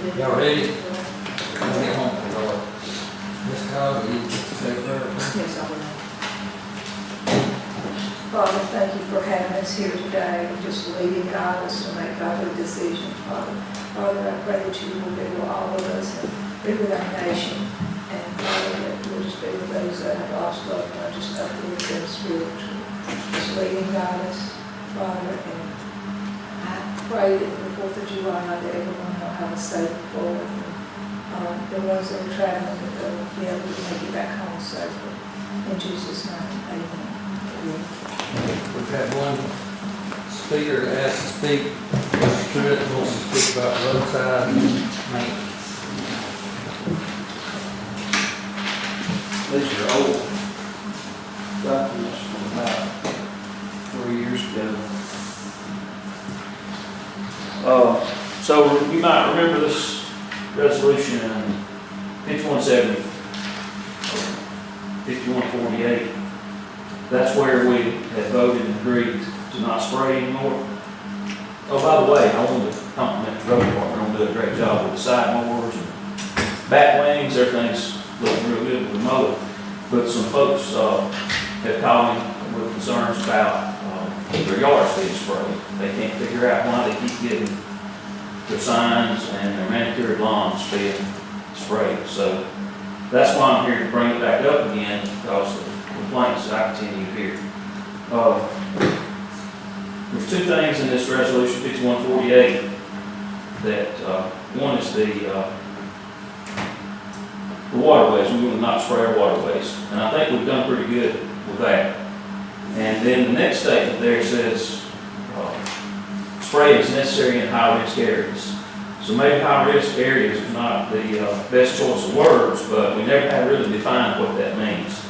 Y'all ready? Come on, home, Lord. Ms. Cog, you say a prayer? Yes, I will. Father, thank you for having us here today and just leading God us to make godly decisions, Father. Father, I pray that you will be with all of us and be with our nation. And Father, that you'll just be with those that have lost loved ones, just uplift them spiritually. Just leading God us, Father. And I pray that the 4th of July, that everyone will have a safe 4th. And the ones that are traveling, that they'll be able to make it back home safely. In Jesus' name, amen. We've had one speaker asked to speak. Mr. Truitt wants to speak about roadside maintenance. These are old documents from about 4 years ago. So you might remember this resolution in 5170, 5148. That's where we had voted and agreed to not spray anymore. Oh, by the way, I wanted to compliment the road department on doing a great job with the side mowers and back wings. Everything's looking real good with the mower. But some folks have called me with concerns about their yards being sprayed. They can't figure out why they keep getting their signs and their manicured lawns being sprayed. So that's why I'm here to bring it back up again, because of the complaints that I continue to hear. There's two things in this resolution 5148 that one is the waterways. We will not spray our waterways, and I think we've done pretty good with that. And then the next statement there says spray is necessary in high-risk areas. So maybe high-risk areas is not the best choice of words, but we never have really defined what that means.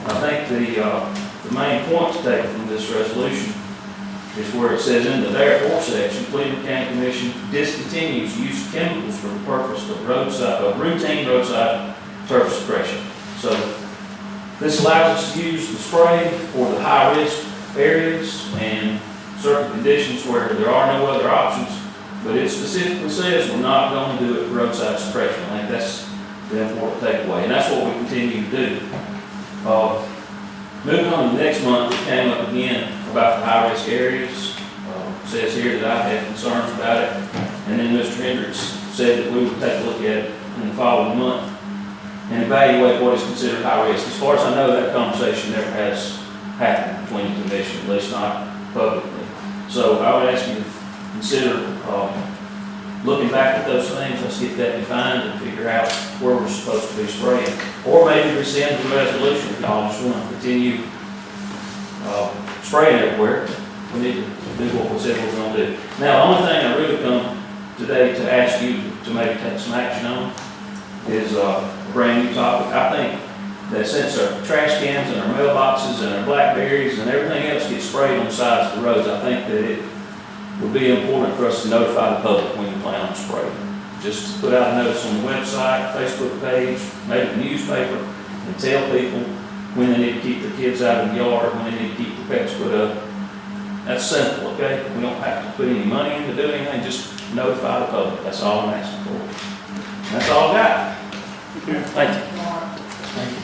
I think the main point to take from this resolution is where it says in the therefore section, Cleburne County Commission discontinues use of chemicals for the purpose of routine roadside surface suppression. So this allows us to use the spray for the high-risk areas and certain conditions where there are no other options, but it specifically says we're not going to do it for roadside suppression. I think that's the important takeaway, and that's what we continue to do. Moving on to next month, it came up again about the high-risk areas. It says here that I had concerns about it, and then Mr. Hendricks said that we would take a look at it in the following month and evaluate what is considered high risk. As far as I know, that conversation never has happened between the commission, at least not publicly. So I would ask you to consider looking back at those things. Let's get that defined and figure out where we're supposed to be spraying. Or maybe rescind the resolution if y'all just want to continue spraying everywhere. We need to do what we said we were going to do. Now, the only thing I really come today to ask you to maybe take some action on is a brand new topic. I think that since our trash cans and our mailboxes and our blackberries and everything else gets sprayed on the sides of the roads, I think that it would be important for us to notify the public when you plan on spraying. Just to put out a notice on the website, Facebook page, maybe the newspaper, and tell people when they need to keep their kids out of the yard, when they need to keep their pets put up. That's simple, okay? We don't have to put any money in to do anything, just notify the public. That's all I'm asking for. And that's all I got. Thank you. Thank you.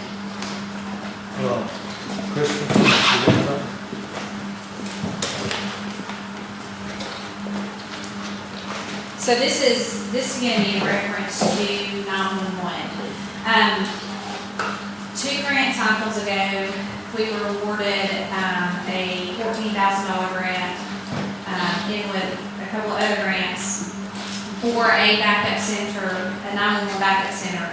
Christopher, you got something? So this is going to be in reference to 911. 2 grant cycles ago, we were awarded a $14,000 grant in with a couple of other grants for a backup center, a 911 backup center.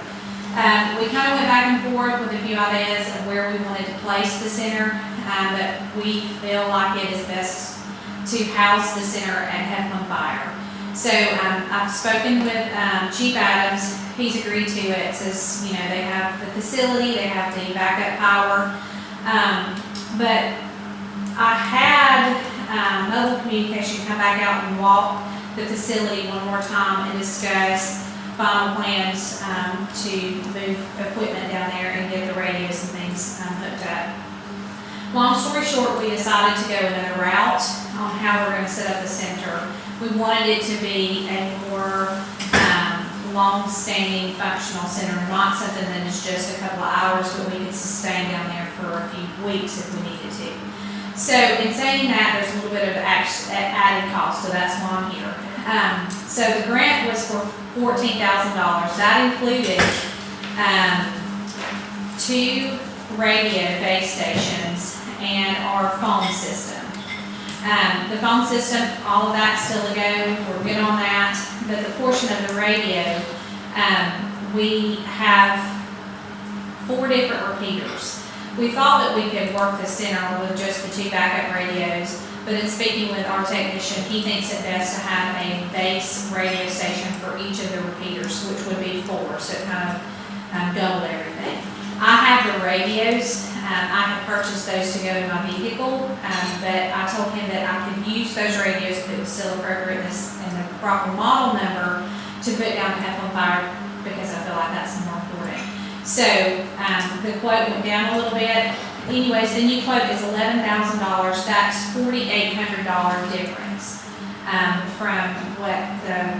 We kind of went back and forth with a few ideas of where we wanted to place the center, but we feel like it is best to house the center at Heflin Fire. So I've spoken with Chief Adams. He's agreed to it. Says, you know, they have the facility, they have the backup power. But I had mobile communication come back out and walk the facility one more time and discuss final plans to move equipment down there and get the radios and things hooked up. Long story short, we decided to go another route on how we're going to set up the center. We wanted it to be a more long-standing functional center, not something that is just a couple of hours, but we could sustain down there for a few weeks if we needed to. So in saying that, there's a little bit of added cost, so that's why I'm here. So the grant was for $14,000. That included 2 radio base stations and our phone system. The phone system, all of that's still a go, we're good on that, but the portion of the radio, we have 4 different repeaters. We thought that we could work the center with just the 2 backup radios, but in speaking with our technician, he thinks it best to have a base radio station for each of the repeaters, which would be 4, so it kind of double everything. I have the radios. I had purchased those to go in my vehicle, but I told him that I could use those radios if it was still appropriate and the proper model number to put down the amplifier, because I feel like that's more important. So the quote went down a little bit. Anyways, the new quote is $11,000. That's $4,800 difference from what the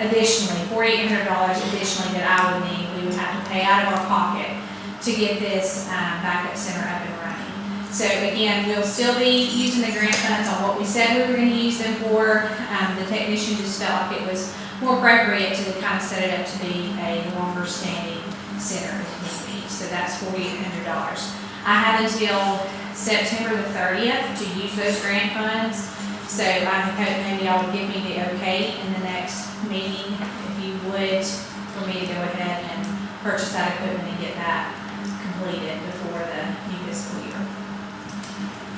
additionally $4,800 additionally that I would need. We would have to pay out of our pocket to get this backup center up and running. So again, we'll still be using the grant funds on what we said we were going to use them for. The technician just felt like it was more appropriate to kind of set it up to be a longer standing center if need be. So that's $4,800. I have until September the 30th to use those grant funds. So I hope maybe y'all would give me the okay in the next meeting, if you would, for me to go ahead and purchase that equipment and get that completed before the new fiscal year.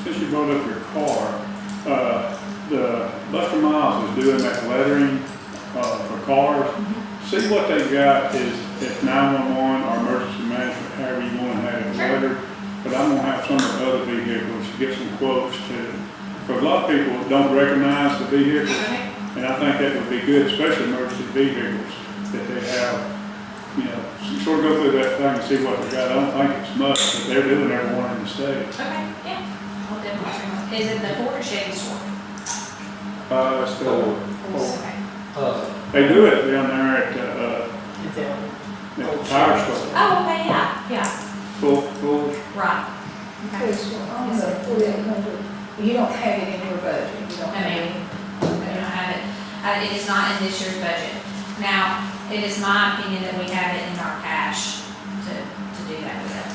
Since you brought up your car, the Buster Miles is doing that lettering for cars. See what they've got is if 911 or emergency management, however you want to have it lettered. But I'm going to have some of the other vehicles to get some quotes too. For a lot of people don't recognize the vehicles, and I think that would be good, especially emergency vehicles, that they have, you know, sort of go through that thing and see what they got. I don't think it's much, but they're doing every one in the state. Okay, yeah. I'll definitely. Is it the Ford or Chevy store? It's still, Okay. they do it down there at the tire store. Oh, okay, yeah. Full. Right. Okay. Chris, on the 4,800, you don't have it in your budget, you don't I have mean, it. we don't have it. It is not in this year's budget. Now, it is my opinion that we have it in our cash to do that with it.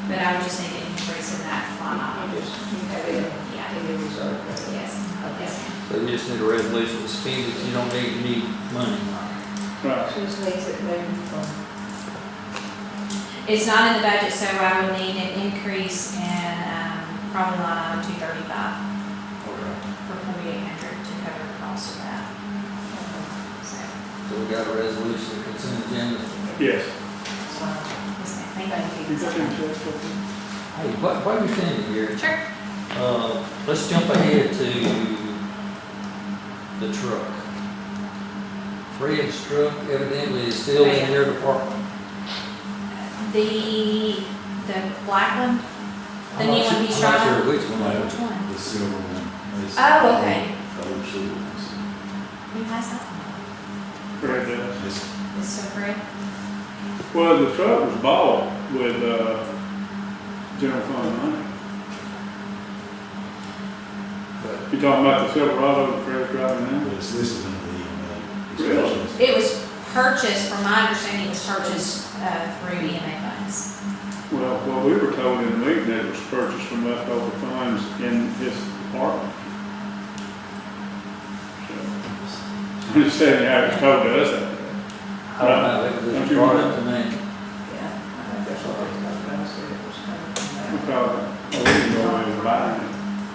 But I would just need an increase in that line item. You have it in your reserve. budget. Yes, yes. So you just need a resolution to spend it, you don't need money. Right. Just needs it moved from. It's not in the budget, so I would need an increase in, probably line item 235 for 4,800 to cover the cost of that. So we got a resolution, consent agenda. Yes. Yes, ma'am. Thank you. Hey, while you're standing here, Sure. let's jump ahead to the truck. Fred's truck evidently is still in their department. The black one, the new one he's I'm not driving? sure which one. Which one? The silver one. It's Oh, okay. Color silver. Who has that one? Fred does. It's It's so great. Well, the truck was bought with general fund money. But You talking about the Silverado that Fred's driving now? but it's listed in the EMA. Really? It was purchased, from my understanding, it was purchased through EMA funds. Well, what we were told in the meeting, that it was purchased from leftover funds in his department. So, I'm just saying, how it was told to us out there. I don't know, it Don't was you brought remember? up to me. Yeah, I think that's what I was talking about, so it was coming from We that. called it, oh, we didn't know what he was buying.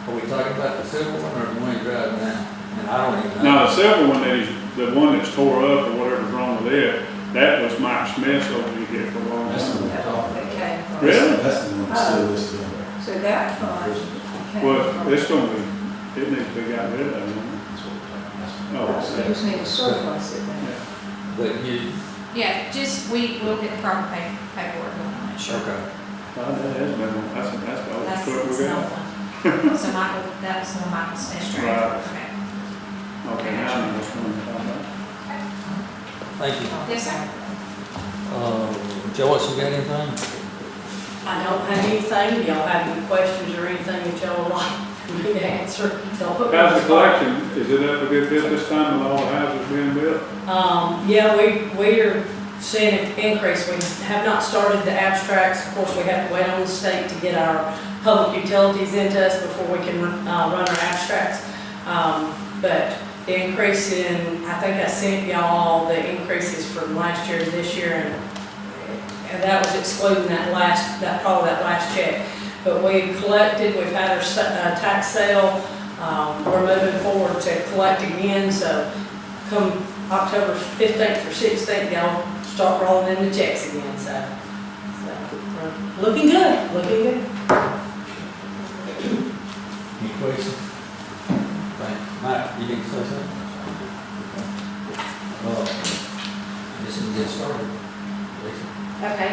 Are we talking about the silver one or the one you're driving now? And I don't even know. No, the silver one that the one that's tore up or whatever's wrong with it, that was Mike Smith's old vehicle for a long That's the time. one we're talking That about. came from. Really? That's the one that's still listed on there. So that fund came Well, from. it's gonna be, it needs to be got rid of, doesn't it? That's what we're talking about. Oh, So you just need to surplus it then. Yeah. But you, Yeah, just, we'll get the proper paperwork going on it, sure. okay. Well, that has been, that's the old That's truck we an got. old one. So Michael, that was the one Michael Smith drove. Right. Okay. Okay, now I know what's going on. Thank you. Yes, sir. Joyce, you got anything? I don't have anything. Do y'all have any questions or anything that y'all would like me to answer? Don't put me on How's the spot. collection? Is it up a good bit this time with all the houses being built? Yeah, we're seeing an increase. We have not started the abstracts. Of course, we have to wait on the state to get our public utilities into us before we can run our abstracts. But the increase in, I think I sent y'all the increases from last year to this year, and that was excluding that last check. But we've collected, we've had our tax sale, we're moving forward to collect again, so come October 15th or 16th, y'all start rolling in the checks again, so looking good, looking good. Any questions? Thank you. Mike, you need to say something? I guess we can get started. Lisa? Okay,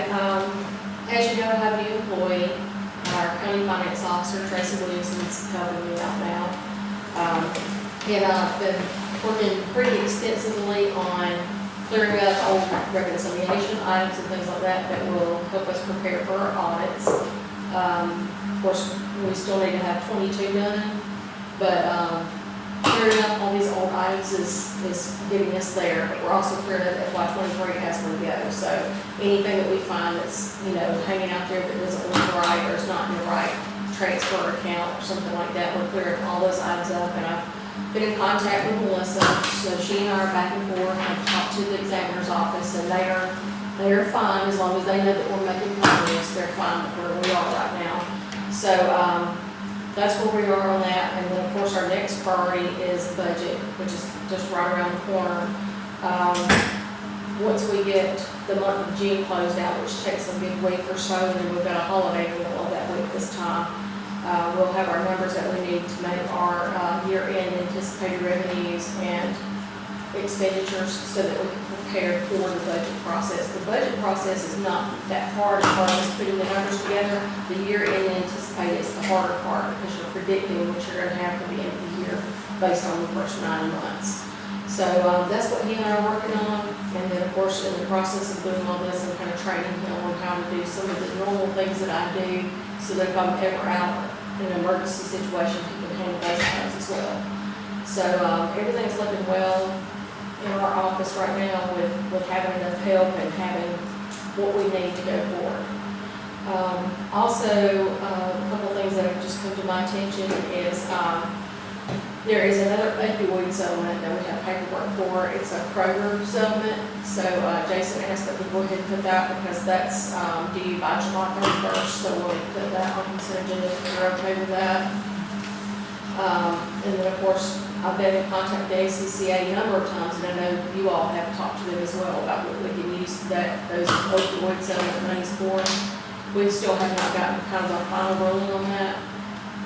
as you know, I have a new employee, our county finance officer, Tracy Williamson's helping me out now. And I've been working pretty extensively on clearing up old reconciliation items and things like that that will help us prepare for our audits. Of course, we still need to have 22 done, but clearing up all these old items is getting us there. But we're also clearing up FY23 as we go. So anything that we find that's, hanging out there that doesn't look right or is not in the right transfer account or something like that, we're clearing all those items up. And I've been in contact with Melissa, so she and I are back and forth. I've talked to the examiner's office, and they are fine as long as they know that we're making progress. They're fine with where we are right now. So that's where we are on that. And then, of course, our next priority is budget, which is just right around the corner. Once we get the month of June closed out, which takes a good week or so, and then we've got a holiday in the middle of that week this time, we'll have our numbers that we need to make our year-end anticipated revenues and expenditures so that we can prepare for the budget process. The budget process is not that hard as far as putting the numbers together. The year-end anticipated is the harder part because you're predicting what you're going to have for the end of the year based on the first 9 months. So that's what he and I are working on. And then, of course, in the process of doing all this, I'm kind of training him on how to do some of the normal things that I do so that if I'm ever out in an emergency situation, he can handle those things as well. So everything's looking well in our office right now with having enough help and having what we need to go forward. Also, a couple of things that have just come to my attention is there is another opioid settlement that we have paperwork for. It's a Kroger settlement. So Jason asked that we go ahead and put that because that's due by July 31st. So we'll put that on consent agenda if you're okay with that. And then, of course, I've been in contact with the ACCA a number of times, and I know you all have talked to them as well about what we can use those opioid settlement monies for. We still have not gotten kind of a final ruling on that.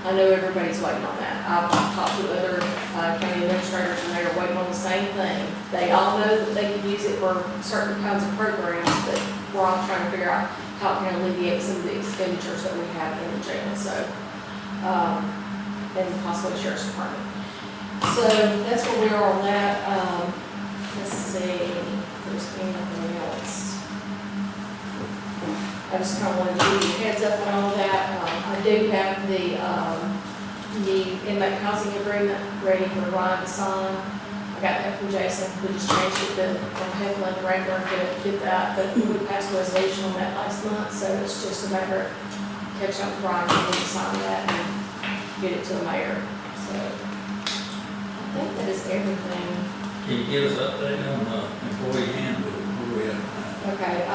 I know everybody's waiting on that. I've talked to other county administrators, and they are waiting on the same thing. They all know that they could use it for certain kinds of programs, but we're all trying to figure out how can alleviate some of the expenditures that we have in the jail. So, and possibly sheriff's department. So that's where we are on that. Let's see if there's anything else. I just kind of wanted to give you a heads up on all that. I do have the inmate housing agreement ready for Ryan to sign. I got that from Jason. We just changed it from Heflin to Wrangler to get that. But we passed a resolution on that last month, so it's just a matter of catching up with Ryan and to sign that and get it to the mayor. So I think that is everything. Can you give us an update on the employee handbook? Where we at? Okay,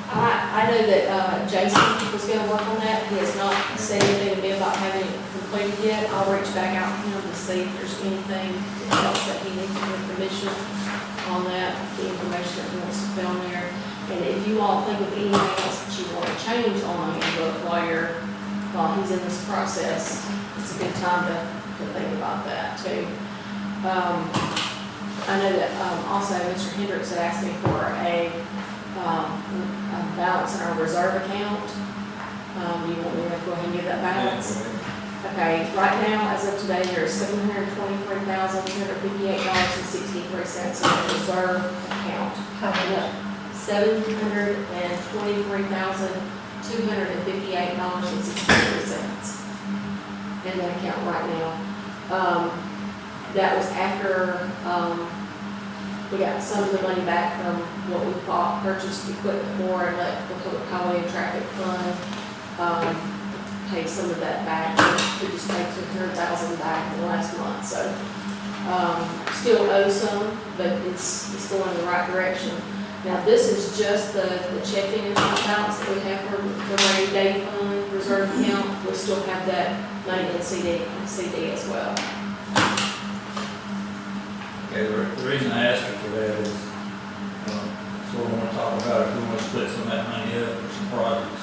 I know that Jason was going to work on that. He has not said anything to me about having it completed yet. I'll reach back out to him to see if there's anything else that he needs for permission on that, the information that he wants to put on there. And if you all think of anything else that you want to change on the handbook while he's in this process, it's a good time to think about that too. I know that also Mr. Hendricks had asked me for a balance in our reserve account. Do you want me to go ahead and give that balance? Okay, right now, as of today, there is $723,258.63 in the reserve account. How much? $723,258.63 in that account right now. That was after, we got some of the money back from what we bought, purchased equipment for, and let the public highway and traffic fund, pay some of that back. We just paid $200,000 back in the last month, so, still owe some, but it's going in the right direction. Now, this is just the checking account balance that we have for the rainy day fund reserve account. We still have that money in CD as well. Okay, the reason I asked you for that is, so we want to talk about if we want to split some of that money up for some projects.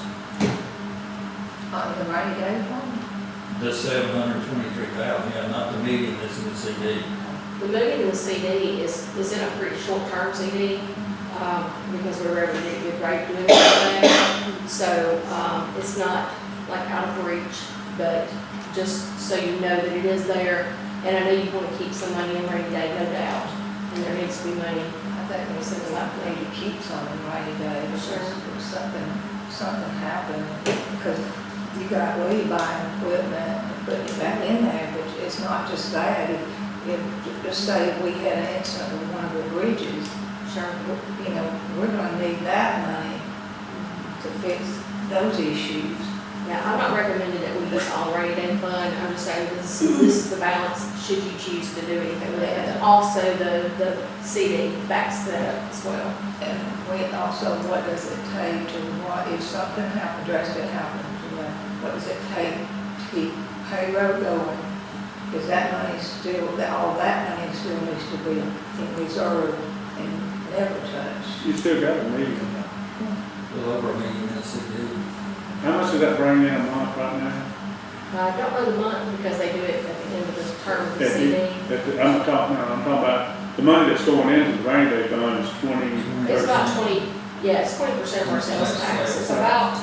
On the rainy day fund? The $723,000, yeah, not the million that's in the CD. The million in the CD is in a pretty short-term CD, because we were able to get a good rate doing that. So, it's not like out of reach, but just so you know that it is there. And I know you want to keep some money in rainy day, no doubt, and there needs to be money. I think we said like maybe keep some in rainy day, Sure. if something happened, because you got way buying equipment and putting it back in there, but it's not just that. If just say we had an incident with one of the bridges, Sure. you know, we're gonna need that money to fix those issues. Yeah, I'm not recommending that we use all rainy day fund. I'm just saying this is the balance, should you choose to do anything with it. And also the CD backs that up as well. And we also, what does it take to, if something happened, drastic happened, what does it take to keep payroll going? Because that money still, all that money still needs to be in reserve and never touched. You still got a million. A little over a million in the CD. How much does that bring in a month right now? I don't know the month because they do it at the end of the term of the At CD. I'm talking about the money that's going into the rainy day fund is 20. It's about 20, yeah, it's 20% of our sales tax. It's about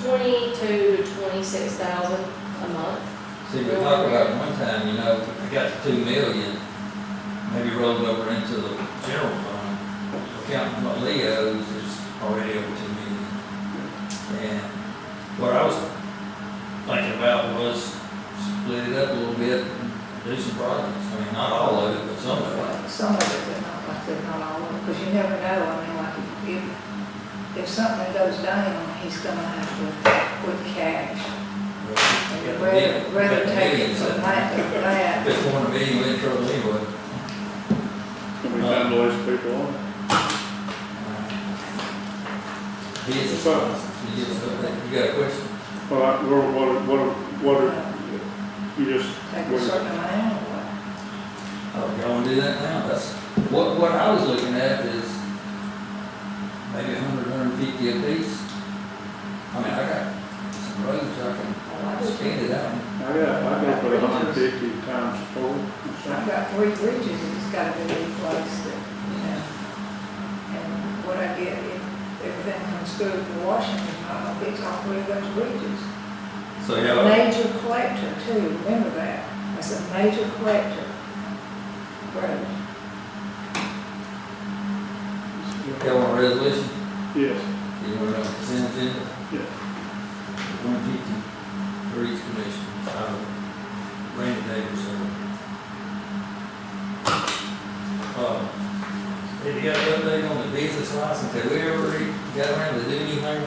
22 to 26,000 a month. See, we talked about one time, you know, if we got to 2 million, maybe rolled over into the general fund. Counting what Leo owes is already over 2 million. And what I was thinking about was split it up a little bit and do some projects. I mean, not all of it, but some of it. Some of it, but not, like I said, not all of it, because you never know. I mean, like if something goes down, he's gonna have to put cash. And rather take it to that. If it's 1 million, we're in trouble anyway. We time to lose people on. Business license, you got a question? Well, what are, you just, Take a certain amount or what? Oh, y'all wanna do that now? That's, what I was looking at is maybe 100, 150 a piece. I mean, I got some roads I can spend it out. I got for 150 times 4. I've got 3 bridges that's gotta be replaced, you know. And what I get, if everything comes through to Washington, I'll fix all 3 of those bridges. So y'all, Major collector too, remember that. That's a major collector road. y'all want a resolution? Yes, You want a consent agenda? yes. 150 for each commission. Randy Davis. Have you got an update on the business license? Have we ever got around to do anything on that?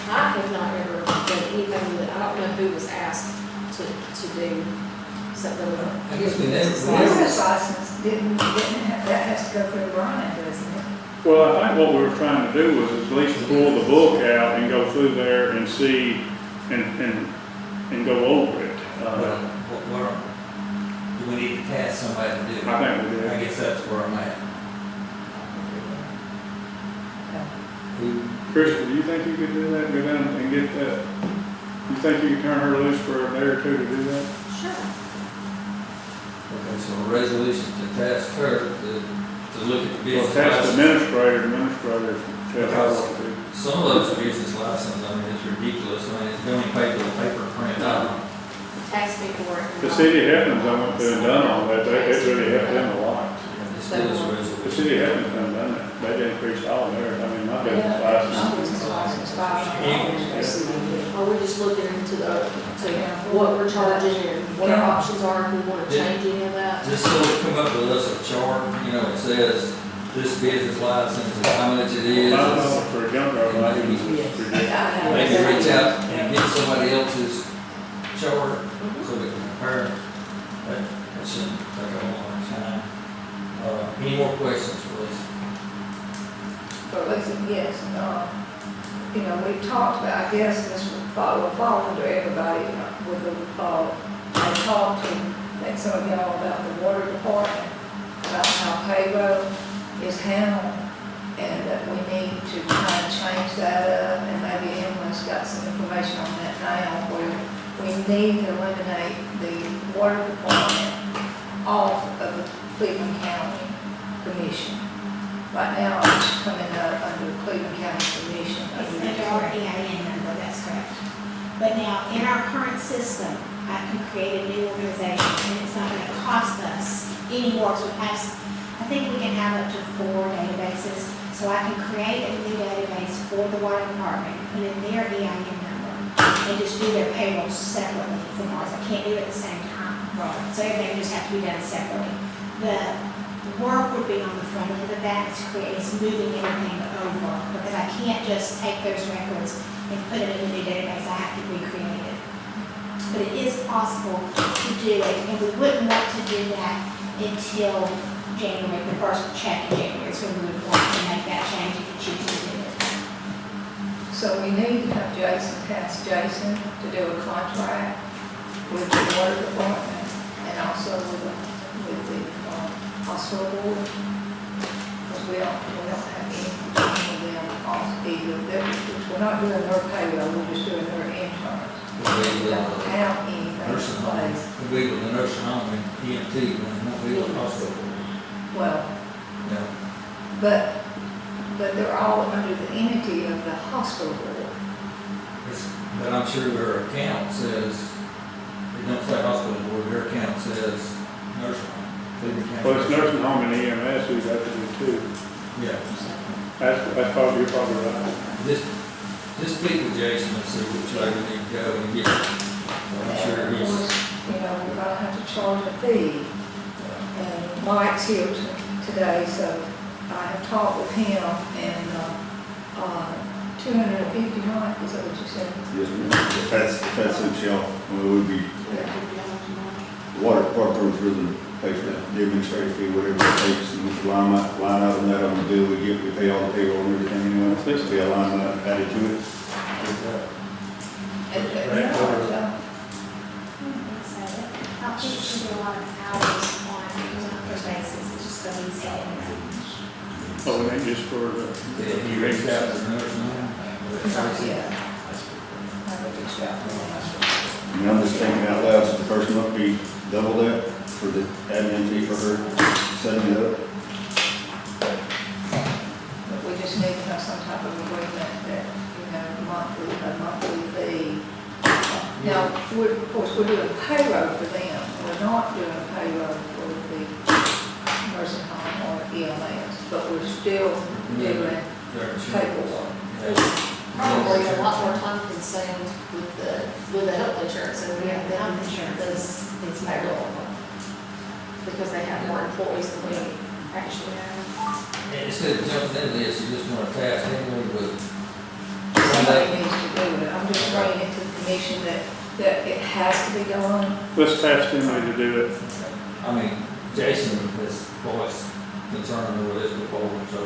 I have not ever done anything that, I don't know who was asked to do something with it. I guess we never- Business license didn't have, that has to go through Brian, doesn't it? Well, I think what we were trying to do was at least pull the book out and go through there and see and go over it. Do we need to task somebody to do it? I think we did. I guess that's where I'm at. Who- Krista, do you think you could do that, go down and get that? You think you could turn her loose for a day or two to do that? Sure. Okay, so a resolution to task her to look at the Well, business that's the license. administrator, tell her what to do. Some of those business licenses, I mean, it's ridiculous. I mean, it's going to pay for the paper print out. Tax paperwork. The city of Heavens, I went through and done all that, it really helped them a lot. This is a The resolution. city of Heavens done that. They increased all theirs, I mean, my business Yeah, license. my business license, $500. Or we're just looking into what we're charging and what our options are, if we wanna change any of that. Just so we come up with us a chart, you know, it says this business license and how much it is. For a junkyard license, it's ridiculous. Maybe reach out and get somebody else's chart so we can compare. That shouldn't take a long time. Any more questions, please? But listen, yes, you know, we talked about, I guess this will fall under everybody with the, I talked to, I think some of y'all about the water department, about how payroll is handled, and that we need to kind of change that up, and maybe Emily's got some information on that now, where we need to eliminate the water department off of the Cleveland County Commission. Right now, it's coming up under Cleveland County Commission. It's under our EIN number, that's correct. But now, in our current system, I can create a new organization, and it's not gonna cost us any more, so I think we can have up to 4 databases. So I can create a new database for the water department, put in their EIN number, and just do their payroll separately from ours. I can't do it at the same time. Right. So everything just have to be done separately. The work would be on the front end of that, is moving everything over, because I can't just take those records and put it in a new database, I have to recreate it. But it is possible to do it, and we wouldn't want to do that until January, the first check in January, so we would want to make that change if you choose to do it. So we need to have task Jason to do a contract with the water department and also with the hospital board. Because we don't have any of them off either. We're not doing their payroll, we're just doing their insurance. We don't have anything in Nursing home, place. we'll be with the nursing home and EMT, and not be with the hospital. Well, Yeah. but they're all under the entity of the hospital board. But I'm sure their account says, it don't say hospital board, their account says nursing home. Cleveland County. Well, it's nursing home and EMS, we got to do too. Yeah. That's probably, you're probably right. Just speak with Jason and see which way we need to go and get, I'm sure And of he's, course, you know, we're gonna have to charge a fee. And Mike's here today, so I have talked with him, and, 250, Mike, is that what you said? Yes, ma'am. If that suits y'all, we would be, water department would really pay for that, the administrative fee, whatever it takes, and we line item that on the bill, we pay all the payroll and everything anyway. So it's be a line item added to it. I'll keep you a lot of hours on a basis, it's just going to be saying that. Oh, it ain't just for the. if you reach out to the nursing home. Not yet. I will reach out to him. I mean, I'm just thinking out loud, so the first month be double that for the admin fee for her setting it up. But we just need to have some type of agreement that, you know, a monthly fee. Now, of course, we're doing payroll for them, we're not doing payroll for the nursing home or EMS, but we're still doing paperwork. Probably a lot more time consumed with the health insurance and we have them Health insurance this payroll. Because they have more employees than we actually have. And instead of jumping into this, you just want to task Emily with. Somebody needs to do it. I'm just bringing it to the commission that it has to be done. Let's task Emily to do it. I mean, Jason has voiced concern over this before, so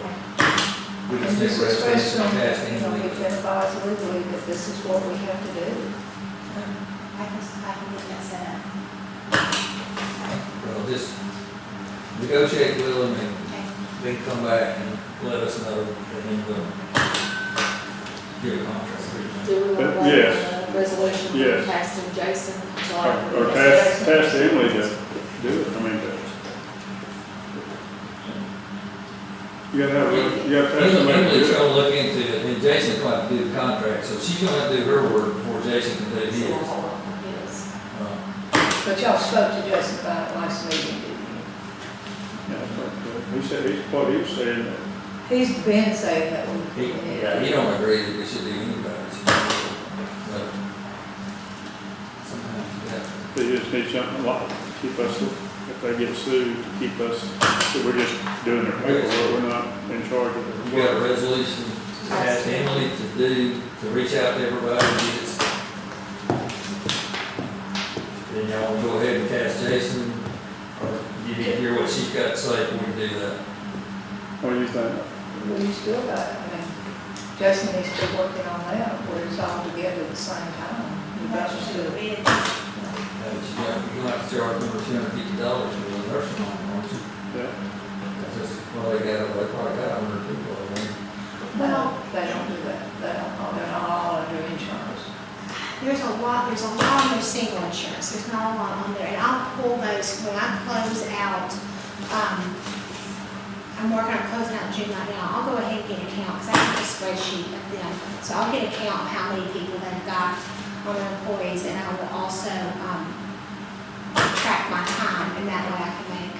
we And just this take is resolution and task special, you know, Emily. we've been advised legally that this is what we have to do. I can get that set up. Well, just negotiate with them and Okay. then come back and let us know, and then we'll get a contract. Do we want to But, write yes. a resolution Yes. for casting Jason? Or task Emily to do it, I mean, you gotta have, you gotta task somebody to Emily's do it. gonna look into it, and Jason's going to have to do the contract, so she's gonna have to do her work before Jason can do his. Yes. But y'all spoke to Jason about it last meeting, didn't you? Yeah, that's what he said, what he was saying, that He's been saying that we He, need yeah, he it. don't agree that we should do anybody's. But sometimes you have to. They just need something like, to keep us, if they get sued, to keep us, so we're just doing their paperwork, we're not in charge of it. We got a resolution to ask Emily to reach out to everybody and get it. Then y'all wanna go ahead and cast Jason, or you didn't hear what she's got to say before we do that? What do you think? We still got, I mean, Jason is still working on that, where it's all together at the same time. You got to still, But you have to charge them $250 for the nursing home, aren't you? Yeah. That's just, well, they probably got 100 people, I mean. Well, they don't do that, they're not all under insurance. there's a lot on their single insurance, there's not a lot on there, and I'll pull those, when I close out, I'm working on closing out June right now, I'll go ahead and get an account, because I have a spreadsheet of them, so I'll get an account of how many people they've got on their employees, and I will also, track my time, and that way I can make,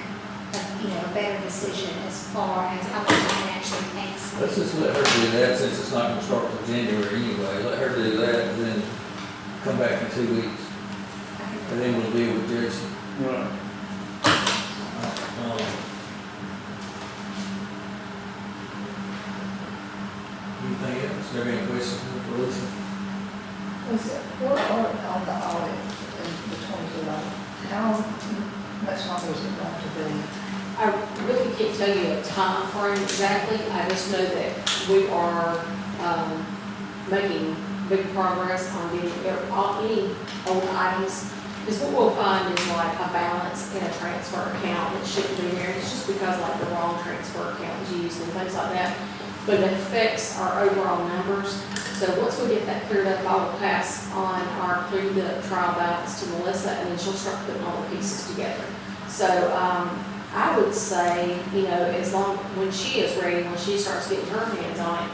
a better decision as far as how much time it actually takes. Let's just let her do that, since it's not gonna start till January anyway, let her do that, and then come back in 2 weeks, and then we'll deal with Jason. Right. Anything else? There any questions for Lisa? Listen, we're on the audit in the 2011. How much longer is it going to be? I really can't tell you a time frame exactly, I just know that we are, making big progress on getting any old items. Because what we'll find is like a balance in a transfer account that shouldn't be there, it's just because like the wrong transfer account is used and things like that. But it affects our overall numbers, so once we get that cleared up, I will pass on our cleaned up trial balance to Melissa, and then she'll start putting all the pieces together. So, I would say, as long, when she is ready, when she starts getting her hands on it,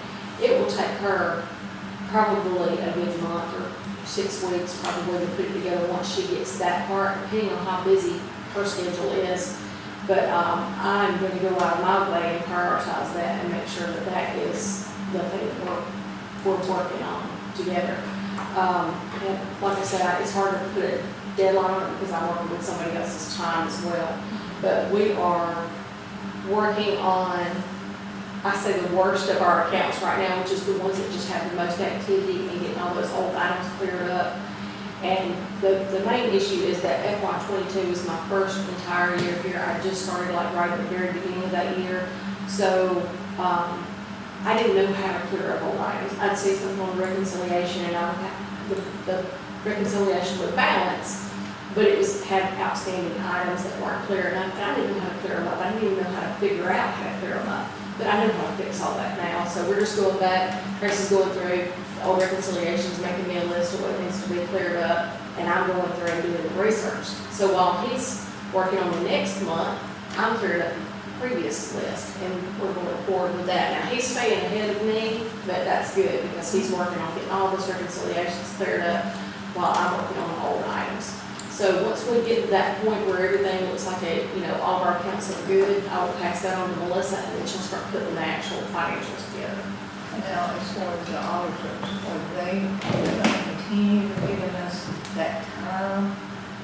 it will take her probably a good month or 6 weeks probably to put it together once she gets that part, depending on how busy her schedule is. But I'm going to go out of my way and prioritize that and make sure that that is the thing that we're working on together. And like I said, it's hard to put a deadline on it because I'm working with somebody else's time as well. But we are working on, I say, the worst of our accounts right now, which is the ones that just have the most activity and getting all those old items cleared up. And the main issue is that FY '22 is my first entire year here. I just started like right at the very beginning of that year. So I didn't know how to clear up old items. I'd see something on reconciliation and I would have the reconciliation would balance, but it had outstanding items that weren't clear enough. And I didn't know how to clear them up. I didn't even know how to figure out how to clear them up. But I know how to fix all that now. So we're just going back, Tracy's going through all reconciliations, making me a list of what needs to be cleared up, and I'm going through and doing the research. So while he's working on the next month, I'm cleared up the previous list, and we're going forward with that. Now, he's staying ahead of me, but that's good, because he's working on getting all those reconciliations cleared up while I'm working on the old items. So once we get to that point where everything looks like all of our accounts are good, I will pass that on to Melissa, and then she'll start putting the actual financials together. Now, as far as the auditors, are they going to continue giving us that time?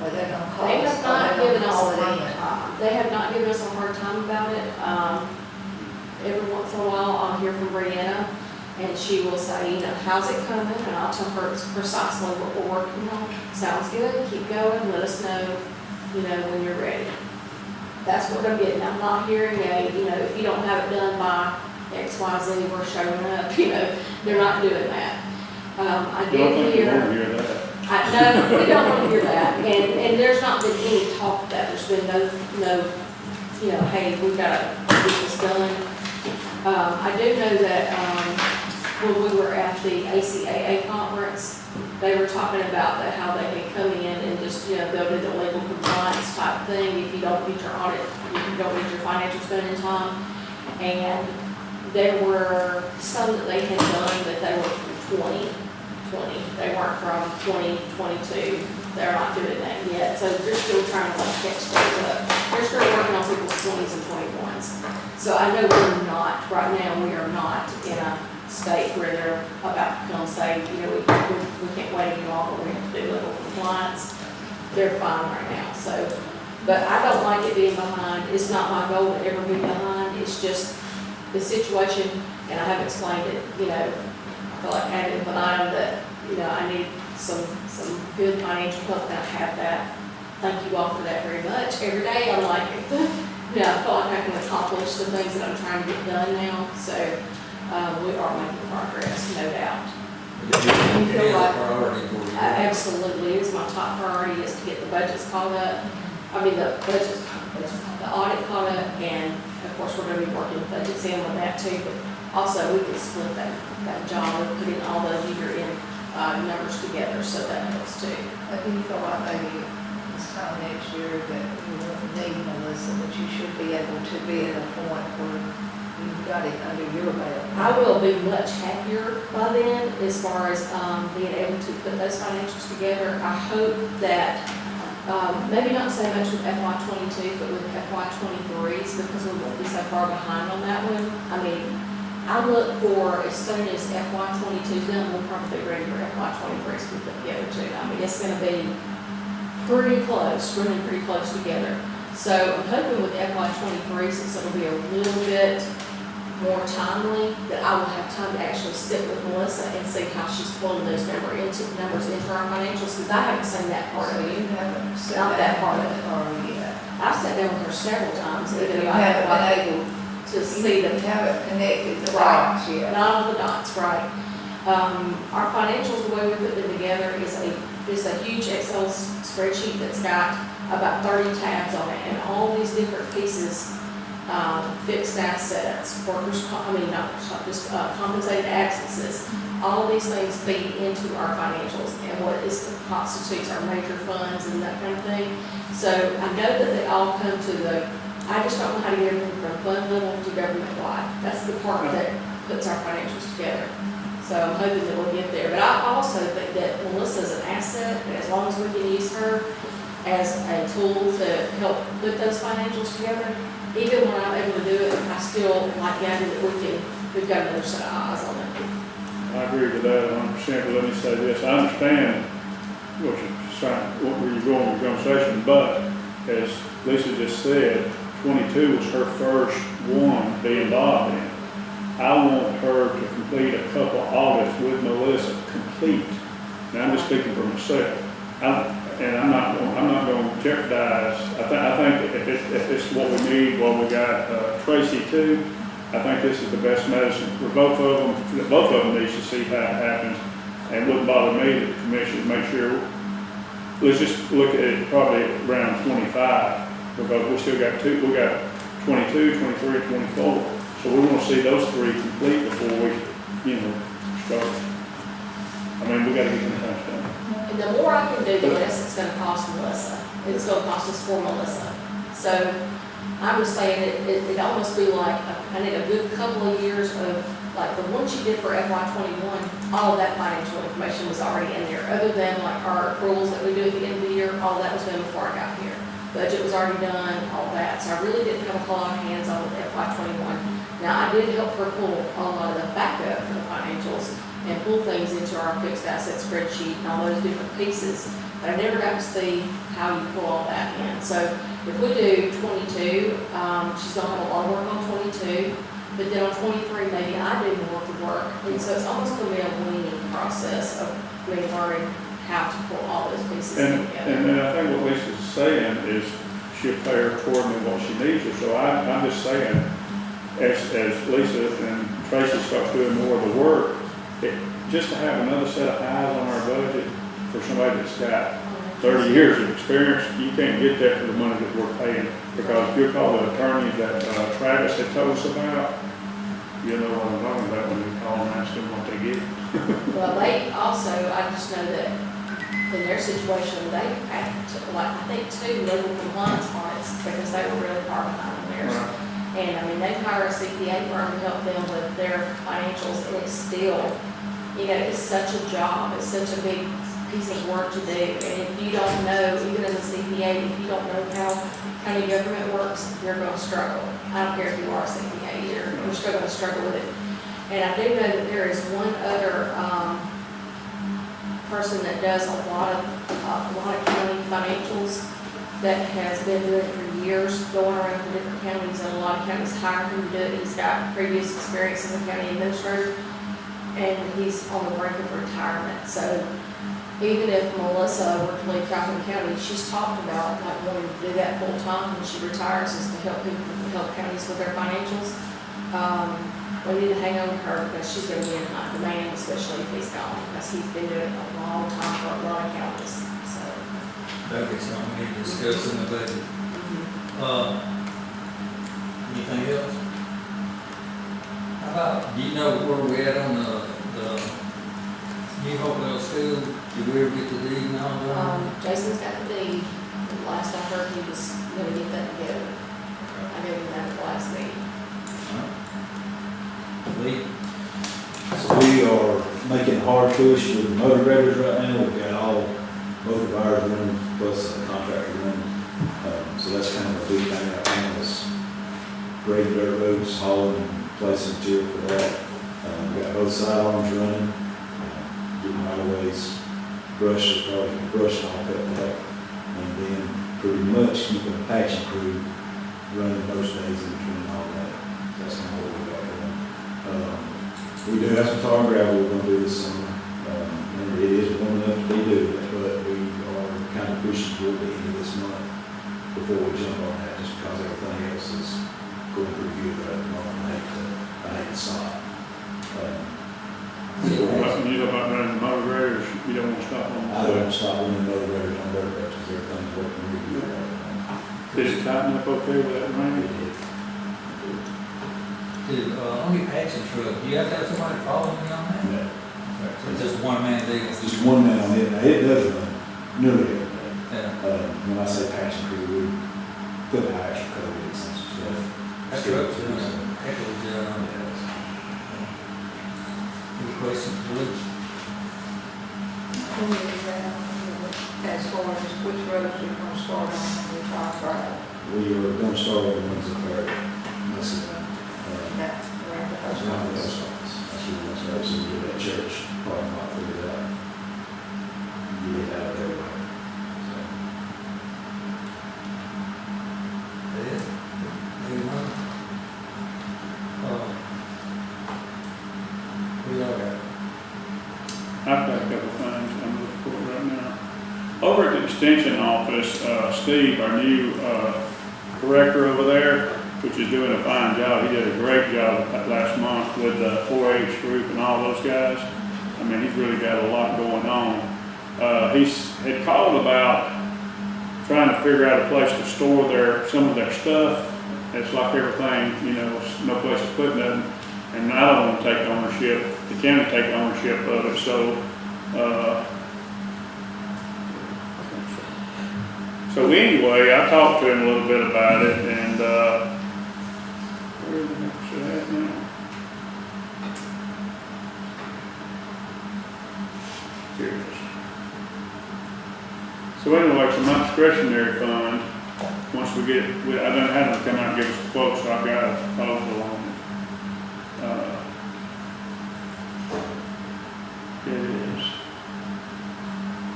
Or they're going to call They us? have not given us call a it hard in? time. They have not given us a hard time about it. Every once in a while, I'll hear from Brianna, and she will say, how's it coming? And I'll tell her it's precisely what we're working on. Sounds good, keep going, let us know, when you're ready. That's what I'm getting. I'm not hearing if you don't have it done by X, Y, Z, we're showing up, they're not doing that. I Don't did think you want to hear, hear that. no, we don't want to hear that, and there's not been any talk of that, there's been no, hey, we've got to get this done. I do know that, when we were at the ACAA conference, they were talking about that, how they can come in and just, go to the legal compliance type thing if you don't get your audit, if you don't get your financials done in time. And there were some that they had done, but they were from 2020. They weren't from 2022. They're not doing that yet. So they're still trying to catch those up. They're still working on people's 20s and 21s. So I know we're not not, right now, we are not in a state where they're about to come say, you know, we can't wait any longer, we have to do legal compliance. They're fine right now, so, but I don't like it being behind. It's not my goal to ever be behind, it's just the situation, and I have explained it, you know, I feel like ad infinitum that, you know, I need some good financial help, and I have that. Thank you all for that very much. Every day I'm like, yeah, I feel like I can accomplish the things that I'm trying to get done now, so, we are making progress, no doubt. It is a priority for you. Absolutely, it's my top priority is to get the budgets caught up. I mean, the audit caught up, and of course, we're gonna be working budgets in on that too, but also we can split that job and put in all those year-end, numbers together, so that helps too. I do feel like maybe this time next year that you won't need Melissa, but you should be able to be at a point where you've got it under your belt. I will be much happier by then as far as, being able to put those financials together. I hope that, maybe not so much with FY '22, but with FY '23s, because we won't be so far behind on that one. I mean, I look for as soon as FY '22's done, we'll probably be ready for FY '23's to put together too. I mean, it's gonna be pretty close, running pretty close together. So I'm hoping with FY '23, since it'll be a little bit more timely, that I will have time to actually sit with Melissa and see how she's pulling those numbers into our financials, because I haven't seen that part So of it. you haven't set Not that part of it. Or yet. I've sat down with her several times, You even though I haven't been haven't able to see You the haven't connected the Right. dots yet. Not all the dots, right. Our financials, the way we put them together is a huge Excel spreadsheet that's got about 30 tabs on it, and all these different pieces, fixed assets, just compensated absences, all of these things feed into our financials and what constitutes our major funds and that kind of thing. So I know that they all come to I just don't know how to get everything from fund level to government wide. That's the part that puts our financials together. So I'm hoping that we'll get there. But I also think that Melissa's an asset, and as long as we can use her as a tool to help put those financials together, even when I'm able to do it, I still like Gabby that we've got another set of eyes on it. I agree with that 100%, but let me say this, I understand where you're going with the conversation, but as Lisa just said, 22 was her first one being involved in. I want her to complete a couple audits with Melissa, complete. And I'm just speaking for myself. I'm not going to jeopardize. I think if it's what we need, what we got Tracy too, I think this is the best medicine for both of them. Both of them need to see how it happens. And it wouldn't bother me that the commission make sure. Let's just look at it probably around 25, because we still got we got 22, 23, 24. So we want to see those three complete before we, start. I mean, we got to get some things done. And the more I can do, the less it's going to cost Melissa. It's going to cost us for Melissa. So I was saying it almost be like I need a good couple of years of, like the one she did for FY '21, all of that financial information was already in there. Other than like our accruals that we do at the end of the year, all that was done before I got here. Budget was already done, all that. So I really didn't have a whole lot of hands on with FY '21. Now, I did help her pull a lot of the backup for the financials and pull things into our fixed asset spreadsheet and all those different pieces, but I never got to see how you pull all that in. So if we do 22, she's gonna have a lot of work on 22, but then on 23, maybe I do more of the work. And so it's almost gonna be a weaning process of me learning how to pull all those pieces And together. I think what Lisa's saying is she'll pay her according to what she needs her. So I'm just saying, as Lisa and Tracy start doing more of the work, just to have another set of eyes on our budget for somebody that's got 30 years of experience, you can't get that for the money that we're paying. Because if you call the attorney that Travis had told us about, you know what I'm talking about when you call and ask them what they get. Well, they also, I just know that in their situation, they had I think 2 legal compliance audits because they were really far behind on theirs. Right. And I mean, they hire a CPA firm to help them with their financials, and it's still, it's such a job, it's such a big piece of work to do. And if you don't know, even as a CPA, if you don't know how county government works, you're gonna struggle. I don't care if you are a CPA, you're still gonna struggle with it. And I do know that there is one other, person that does a lot of county financials that has been doing it for years, going around to different counties, and a lot of counties hire him to do it. He's got previous experience as a county administrator, and he's on the brink of retirement. So even if Melissa were to leave Calhoun County, she's talked about not wanting to do that full time when she retires, is to help people, help counties with their financials. We need to hang on to her because she's going to be in high demand, especially if he's gone, because he's been doing it a long time for a lot of counties, so. That'd be something we need to discuss in the budget. Anything else? How about, do you know where we at on the New Hopewell School? Did we ever get the deed and all that? Jason's got the deed. Last I heard, he was going to get that together. I gave him that at the last meeting. Lee? So we are making a hard push with the motor graders right now. We've got both of ours running, plus a contractor running. So that's kind of a big thing right now is grading dirt roads, hauling, and placing material for that. We've got both sidearms running, getting right of ways, brush and all cut back. And then pretty much keeping a patching crew running most days in between all that. That's kind of what we got going. We do have some tar and gravel we're going to do this summer. And it is warm enough to be doing it, but we are kind of pushing toward the end of this month before we jump on that, just because everything else is going pretty good right now. I hate to stop. You know about running the motor graders, you don't want to stop on I don't want to stop running the motor graders on dirt roads because everything's working really good right now. Did it tighten up okay with that rain? It did. Dude, on your patching truck, do you have to have somebody following you on that? No. So it's just one man deal? It's just one man on it. Now, it does run nearly every day. Yeah. When I say patching crew, we put the actual code in some stuff. That's good. Heck of a job. Any questions, Luke? As far as which roads you're gonna start on when we talk about We are going to start with the ones that are messing around. that, around the That's post not the office. post office. That's where we're going to start, so we get that church parking lot figured out. Get it out there. So, Yeah. Any more? We all got it. I've got a couple of things I'm looking for right now. Over at the extension office, Steve, our new director over there, which is doing a fine job. He did a great job last month with the 4-H group and all those guys. I mean, he's really got a lot going on. He had called about trying to figure out a place to store some of their stuff. It's like everything, no place to put nothing. And I don't want to take ownership, the county take ownership of it, so anyway, I talked to him a little bit about it, and, where the heck is it at now? Here it is. So anyway, it's my discretionary fund. Once we get, I done had them come out and give us a quote, so I've got a proposal on it. It is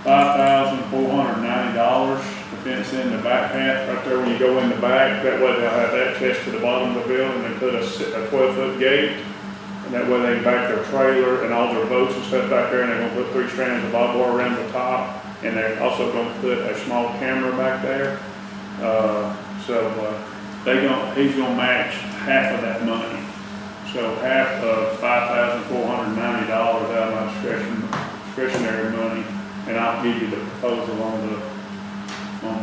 $5,490 to fence in the back half, right there when you go in the back. That way they'll have access to the bottom of the building. They put a 12-foot gate, and that way they can back their trailer and all their boats and stuff back there, and they're gonna put 3 strands of barbed wire around the top, and they're also gonna put a small camera back there. He's gonna match half of that money. So half of $5,490 out of my discretionary money, and I'll give you the proposal on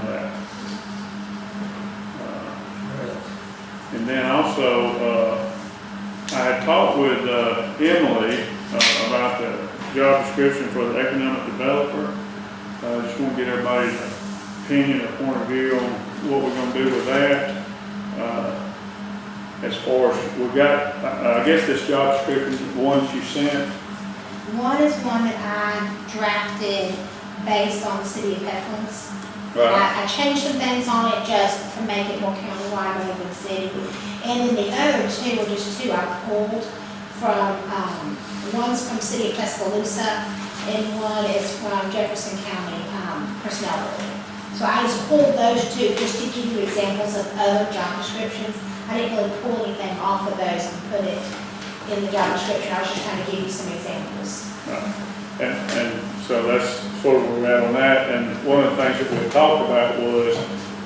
that. And then also, I had talked with Emily about the job description for the economic developer. I just want to get everybody's opinion or point of view on what we're going to do with that. As far as we've got, I guess this job description, the ones you sent. One is one that I drafted based on the city of Heflin's. Right. I changed some things on it just to make it more countywide rather than city. And then the other two were just two I pulled from, one's from City of Tuscaloosa and one is from Jefferson County Personnel Board. So I just pulled those two just to give you examples of other job descriptions. I didn't really pull anything off of those and put it in the job description. I was just trying to give you some examples. And so that's sort of where we're at on that. And one of the things that we talked about is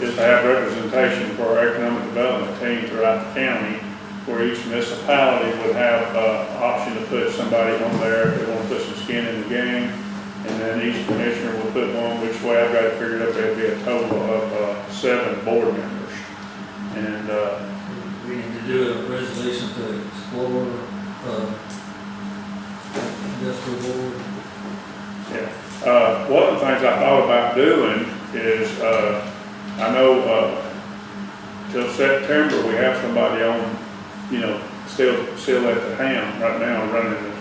to have representation for our economic development team throughout the county, where each municipality would have an option to put somebody on there if they want to put some skin in the game. And then each commissioner will put one, which way I've got it figured up, there'd be a total of 7 board members. And We need to do a resolution to explore, industrial board. yeah, one of the things I thought about doing is, I know till September we have somebody on, still at the helm right now, running,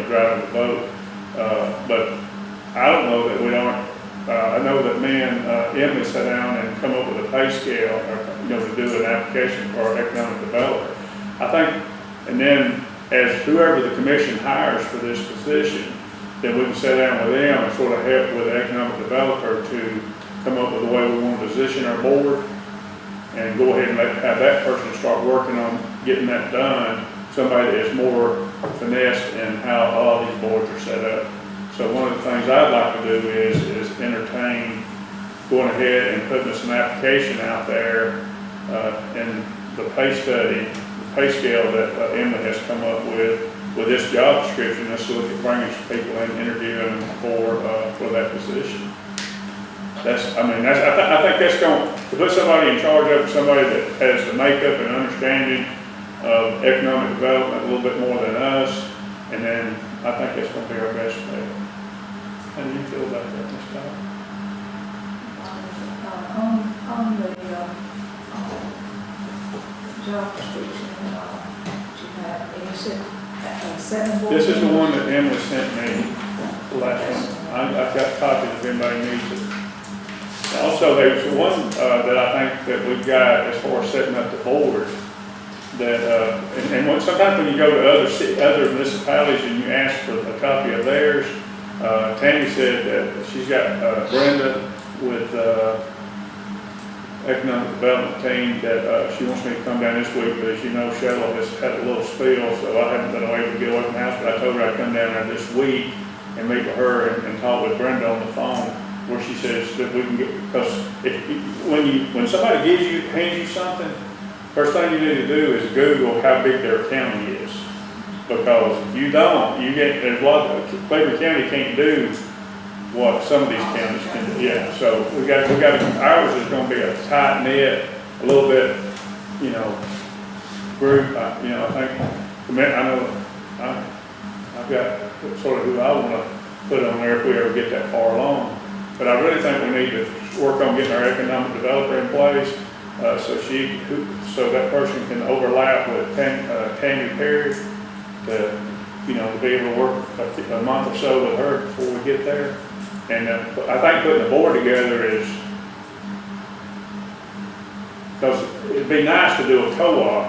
driving the boat. But I don't know that we aren't, I know that me and Emily sat down and come up with a pay scale, or, to do an application for our economic developer. I think, and then as whoever the commission hires for this position, then we can sit down with them and sort of help with the economic developer to come up with the way we want to position our board and go ahead and have that person start working on getting that done. Somebody that's more finessed in how all these boards are set up. So one of the things I'd like to do is entertain going ahead and putting some application out there in the pay study, the pay scale that Emily has come up with this job description. Let's look at bringing some people in, interviewing them for that position. I think that's going to put somebody in charge of it, somebody that has the makeup and understanding of economic development a little bit more than us, and then I think that's going to be our best bet. How do you feel about that, Ms. Todd? On the job description, you have, and you said 7 board. This is the one that Emily sent me, the last one. I've got copies if anybody needs it. Also, there's one that I think that we've got as far as setting up the board. That sometimes when you go to other municipalities and you ask for a copy of theirs, Tammy said that she's got Brenda with economic development team that she wants me to come down this week, but as you know, Cheryl has had a little spill, so I haven't been able to get away from the house, but I told her I'd come down there this week and meet with her and talk with Brenda on the phone, where she says that we can get, because when somebody hands you something, first thing you need to do is Google how big their county is. Because if you don't, there's a lot of, Cleburne County can't do what some of these counties can do. Yeah, so ours is gonna be a tight knit, a little bit, group, I think, I've got sort of who I wanna put on there if we ever get that far along. But I really think we need to work on getting our economic developer in place, so that person can overlap with Tammy Perry to be able to work a month or so with her before we get there. And I think putting the board together is, because it'd be nice to do a co-op,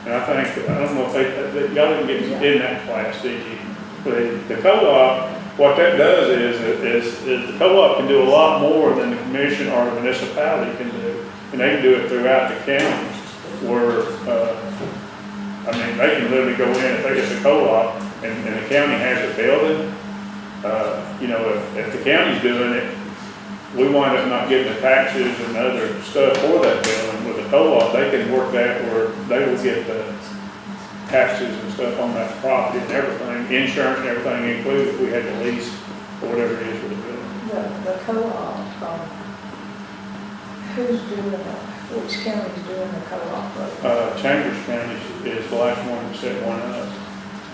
and I don't know if y'all didn't get in that class, did you? But the co-op, what that does is the co-op can do a lot more than the commission or the municipality can do. And they can do it throughout the county, where, they can literally go in, if it's a co-op, and the county has a building, if the county's doing it, we wind up not getting the taxes and other stuff for that building. With the co-op, they can work that where they will get the taxes and stuff on that property and everything, insurance and everything included, if we had the lease or whatever it is for the building. The co-op, who's doing which county is doing the co-op? Chambers County is the last one that set one up.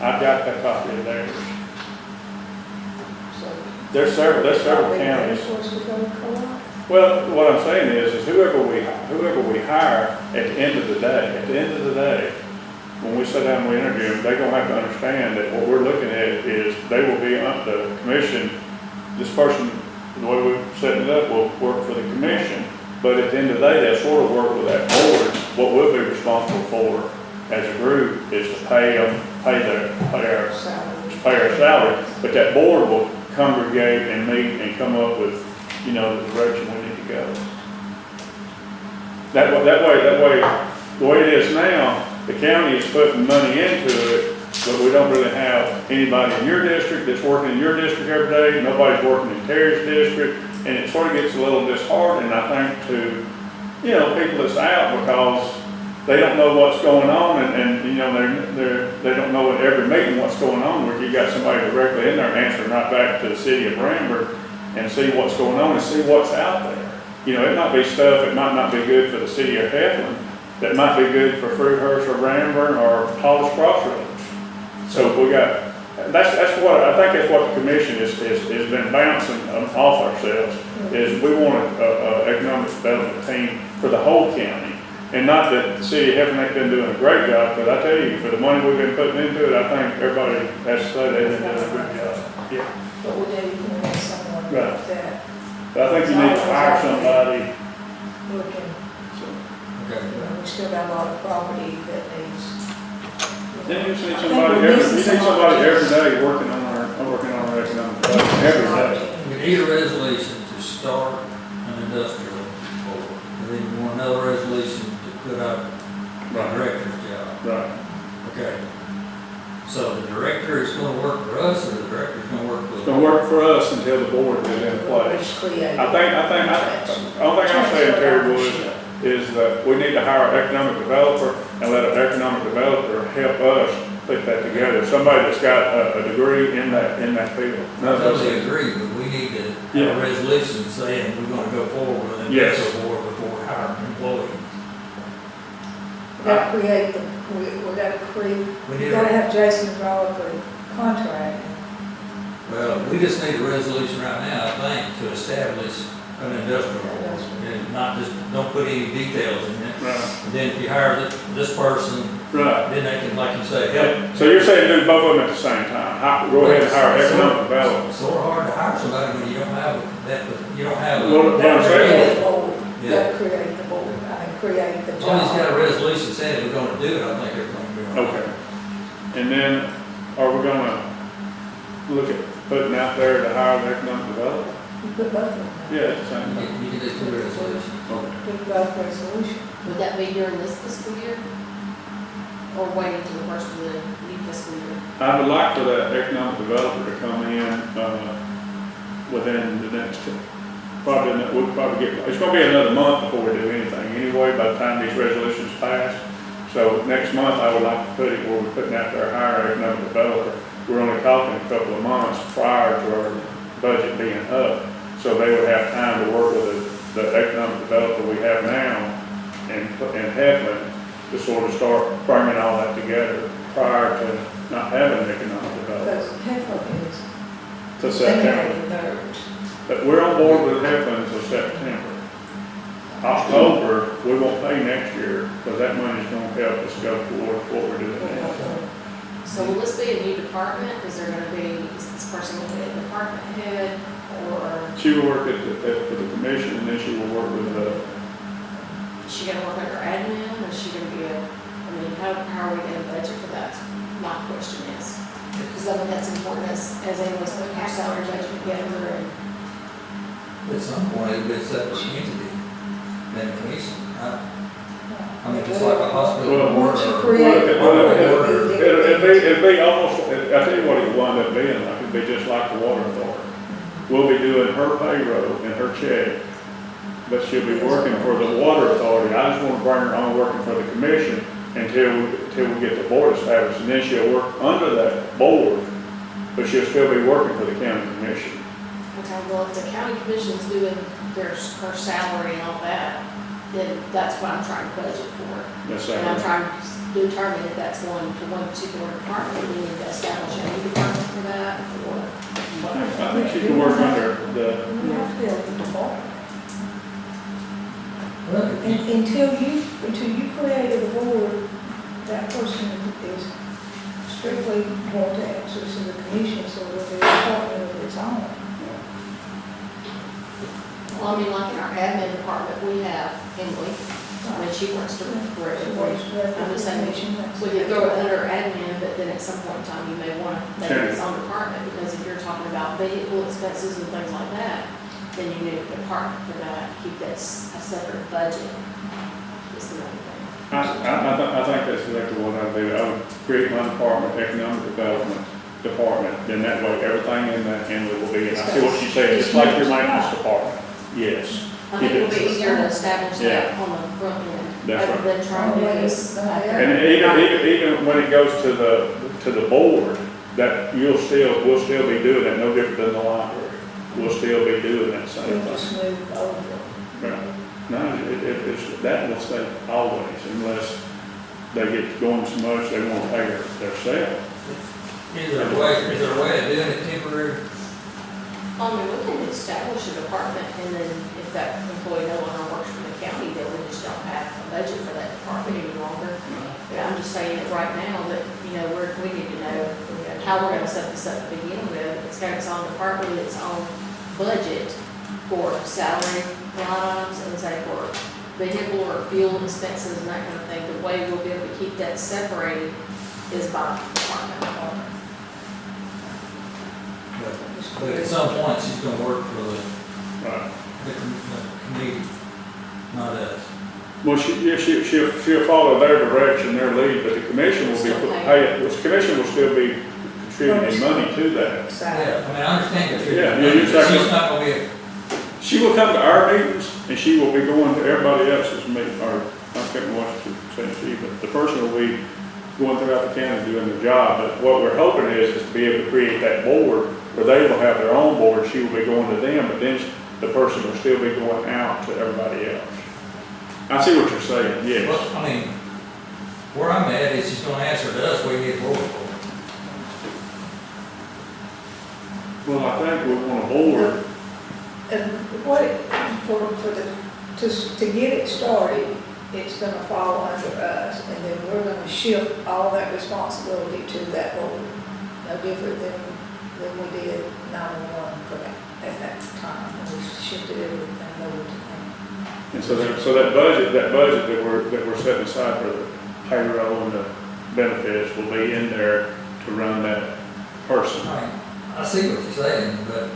I've got that copy of theirs. There's several counties. Well, what I'm saying is whoever we hire at the end of the day, when we sit down and we interview them, they're gonna have to understand that what we're looking at is they will be the commission. This person the way we've set it up will work for the commission. But at the end of the day, they'll sort of work with that board. What we'll be responsible for as a group is to pay our salary. But that board will congregate and meet and come up with, you know, the direction we need to go. That way, the way it is now, the county is putting money into it, but we don't really have anybody in your district that's working in your district every day. Nobody's working in Terry's district, and it sort of gets a little disheartening, I think, to, you know, people that's out because they don't know what's going on, and you know, they don't know at every meeting what's going on, where you got somebody directly in there answering right back to the city of Branford and see what's going on and see what's out there. You know, it might be stuff, it might not be good for the city of Heflin, that might be good for Fruithurst or Branford or Hollis Crossroads. So we got, that's what, I think that's what the commission has been bouncing off ourselves, is we want a economic development team for the whole county. And not that the city of Heflin ain't been doing a great job, but I tell you, for the money we've been putting into it, I think everybody has to say they've been doing a good job. Yeah. But we need to have someone Right. like that But I think you need to hire somebody. looking, Okay. you know, we still got a lot of property that needs. Then you need I think somebody we're every, missing every day working on our economic development, every day. We need a resolution to start an industrial board, and then you want another resolution to put up the director's job. Right. Okay. So the director is gonna work for us, or the director's gonna work for? It's gonna work for us until the board is in place. Just create. I think, the only thing I'm saying, Terry, is that we need to hire an economic developer and let an economic developer help us put that together. Somebody that's got a degree in that field. I totally agree, but we need to have Yeah. a resolution saying we're gonna go forward with an Yes. industrial board before we hire employees. We gotta create the, we gotta create, We we need, gotta a- have Jason develop a contract. well, we just need a resolution right now, I think, to establish an industrial board. And not just, don't put any details in it. Right. And then if you hire this person, Right. then they can, like you say, help. So you're saying do both of them at the same time? Go ahead and hire economic development. It's sort of hard to hire somebody when you don't have that, you don't have. Well, what I'm saying Create the board, you Yeah. gotta create the board, create the As long as you got a job. resolution saying we're gonna do it, I think everything will be all right. Okay. And then, are we gonna look at putting out there to hire the economic developer? You put both of them, Yeah, it's the same thing. You can just do a resolution. Okay. put both resolution. Would that be during this fiscal year? Or waiting till the first of the new fiscal year? I would like for that economic developer to come in, within the next, we'll probably get, it's gonna be another month before we do anything anyway, by the time these resolutions pass. So next month, I would like to put it where we're putting out there, hire economic developer. We're only talking a couple of months prior to our budget being up. So they would have time to work with the economic developer we have now and Heflin to sort of start bringing all that together prior to not having an economic developer. Because Heflin is To September. eliminating theirs. But we're on board with Heflin until September. October, we won't pay next year because that money's gonna help us go toward what we're doing now. So will this be a new department? Is there gonna be, is this person gonna be a department head or She will work for the commission and then she will work with is she gonna work under admin or is she gonna be I mean, how are we gonna budget for that? My question is. Because I think that's important as anybody's putting our salary budget together and. At some point, it'll be a separate entity than a commission. I mean, just like a hospital Well, board once you or. create- it'd be almost, I tell you what it would wind up being like, it'd be just like the water authority. We'll be doing her payroll and her check, but she'll be working for the water authority. I just want to bring her on working for the commission until we get the board established, and then she'll work under that board, but she'll still be working for the county commission. Okay, well, if the county commission's doing her salary and all that, then that's what I'm trying to budget for. That's And I'm it. trying to determine if that's going to one particular department, we need to establish a new department for that, or what. I think she can work under the, You have to build the department. Well, if you- Until you created a board, that person is strictly going to answer to the commission, so there'll be a department of its own. Well, I mean, like in our admin department, we have Emily, I mean, she works directly. I'm just saying, we could throw it under admin, but then at some point in time, you may want to make it its own department, because if you're talking about vehicle expenses and things like that, then you need a department for that, keep that a separate budget. Is the main thing. I think that's exactly what I'd do. I would create my department, economic development department, then that way everything in that handle will be, and I see what you're saying, just like your maintenance department. Yes. I think it'll be easier to establish that on the front end, That's rather than trying to do this. And even when it goes to the board, that we'll still be doing that, no different than the library. We'll still be doing that same We'll thing. just move over. Right. No, that will stay always, unless they get going so much, they won't pay their sale. Is there a way of doing it temporary? I mean, we can establish a department, and then if that employee no longer works for the county, then we just don't have a budget for that department any longer. But I'm just saying that right now, that, you know, we need to know how we're gonna set this up to begin with. It's got its own department, its own budget for salary line items, and say for vehicle or fuel expenses and that kind of thing. The way we'll be able to keep that separated is by department. But at some point, she's gonna work for Right. the committee, not us. Well, she'll follow their direction, their lead, but the commission will be, the commission will still be contributing money to that. Yeah, I mean, I understand that. Yeah, you're exactly- She's not gonna be She will come to our meetings, and she will be going to everybody else's meeting, or, I can't remember what she said she, but the person will be going throughout the county doing their job. But what we're hoping is to be able to create that board, where they will have their own board, she will be going to them, but then the person will still be going out to everybody else. I see what you're saying, yes. Well, I mean, where I'm at is she's gonna answer to us, we need a board for it. Well, I think we want a board. And what, to get it started, it's gonna fall under us, and then we're gonna shift all that responsibility to that board. No different than we did 911 for that, at that time, when we shifted everything over to them. And so that budget that we're setting aside for the payroll and the benefits will be in there to run that person. I mean, I see what you're saying, but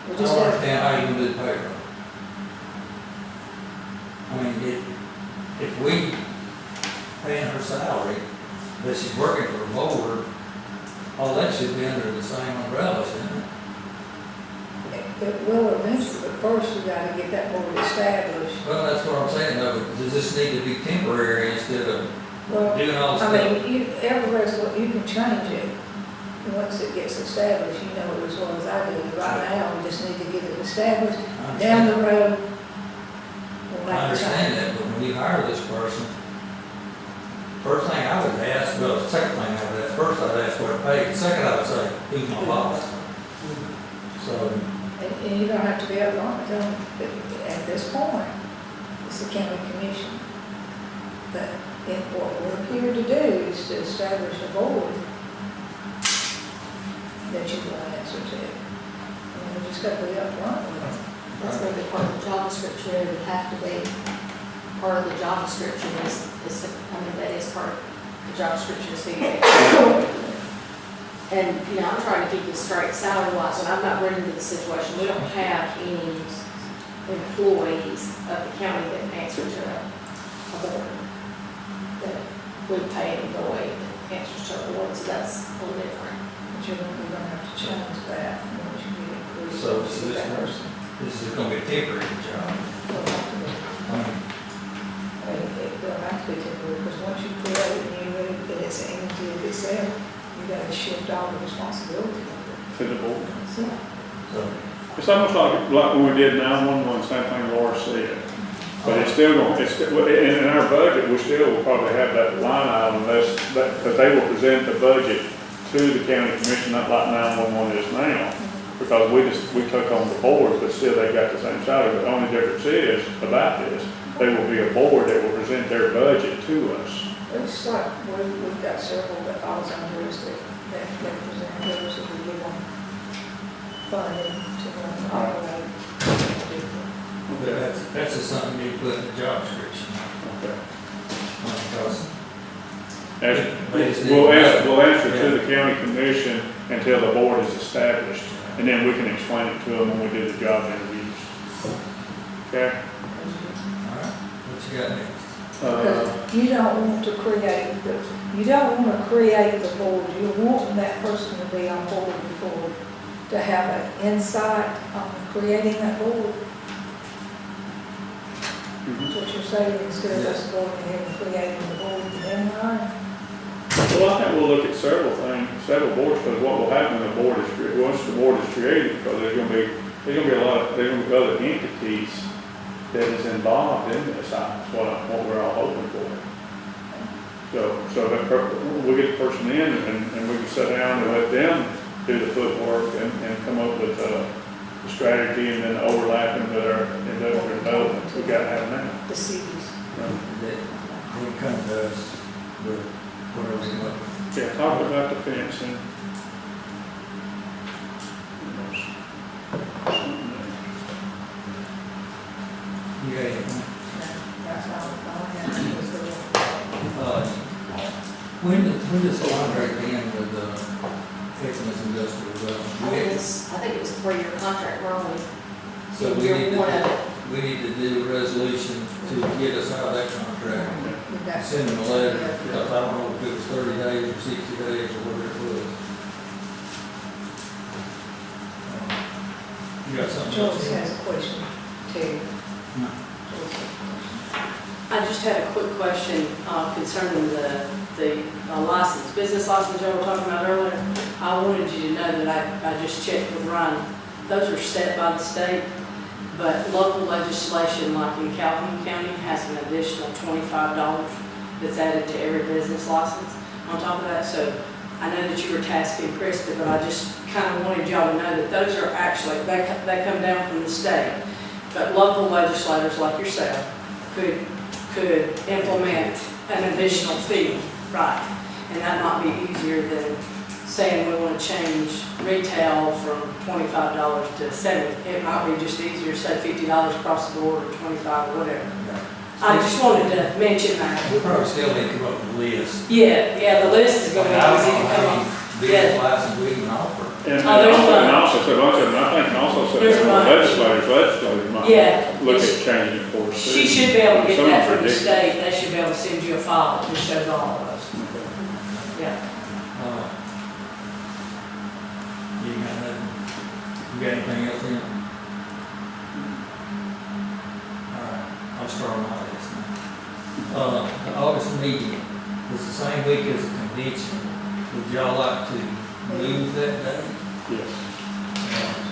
We I just don't have, understand how you can do the payroll. I mean, if we paying her salary, that she's working for a board, all that should be under the same umbrella, shouldn't it? it will eventually, but first we gotta get that board established. Well, that's what I'm saying, though, does this need to be temporary instead of Well, doing all the I stuff? mean, every resolution, you can change it. Once it gets established, you know it as well as I do. Right now, we just need to get it established. Down the road, we'll I make a change. understand that, but when you hire this person, first thing I would ask, well, second thing I would ask, first I'd ask what it pays, second I would say, who's my boss? So, And you don't have to be upfront, tell them that at this point, it's the county commission. But what we're here to do is to establish a board that you will answer to. And we just got to be upfront with them. That's going to be part of the job description, it would have to be, part of the job description is, that is part of the job description is who you make. And, you know, I'm trying to keep this straight salary-wise, and I'm not running into the situation, we don't have any employees of the county that answer to a board. That we pay an employee that answers to a board, so that's a little different. But you're gonna have to change that once you get approved. So with that person. this is gonna be a temporary job. It'll have to be. I mean, I mean, it will have to be temporary, because once you create it and you really, that it's an entity of itself, you gotta shift all the responsibility over. To the board. So, so, It's almost like when we did 911, same thing Laura said. But it's still going, in our budget, we still will probably have that line item unless, but they will present the budget to the county commission, not like 911 is now. Because we took on the board, but still they got the same salary. The only difference is about this, they will be a board that will present their budget to us. it's like, we've got several that falls under us that represent those that we give them. funding to operate. But that's just something you put in the job description. Okay. Because We'll answer to the county commission until the board is established, and then we can explain it to them when we do the job interviews. Okay? all right, what you got next? Because you don't want to create you don't want to create the board, you want that person to be on board before, to have an insight on creating that board. That's what you're saying, instead of us going ahead and creating the board and then hiring. Well, I think we'll look at several things, several boards, because what will happen when the board is, once the board is created, because there's gonna be other entities that is involved in this, that's what we're all hoping for. So that we get the person in and we can sit down and let them do the footwork and come up with the strategy and then overlapping with our industrial development we gotta have now. The cities. They come to us with whatever they want. Yeah, talk about the fencing. You got anything? That's all I have. When does the contract end with Texas Industrial Development? I think it was a 3-year contract, we're only So in we year need one of to, it. we need to do a resolution to get us out of that contract. That's- Send them a letter, because I don't know if it was 30 days or 60 days or whatever it was. You got something George else? has a question too. No. I just had a quick question concerning the license, business license y'all were talking about earlier. I wanted you to know that I just checked with Ryan. Those are set by the state, but local legislation, like in Calhoun County, has an additional $25 that's added to every business license on top of that. So I know that you were tasking Krista, but I just kind of wanted y'all to know that those are actually, they come down from the state. But local legislators like yourself could implement an additional fee, right? And that might be easier than saying we want to change retail from $25 to $70. It might be just easier to say $50 across the board or $25 or whatever. I just wanted to mention that. We probably still need to come up with a list. Yeah, the list is going to be I easy don't to know come how up. many business licenses we can offer. And Oh, there's one. also, a bunch of them, I think, also said There's one. legislators might Yeah. look at changing it for us. She should be able to get Some that are from the ridiculous. state. They should be able to send you a file that just shows all of us. Yeah. You got nothing? You got anything else in? All right, I'll start on my list now. The August meeting is the same week as the convention. Would y'all like to move that day? Yes.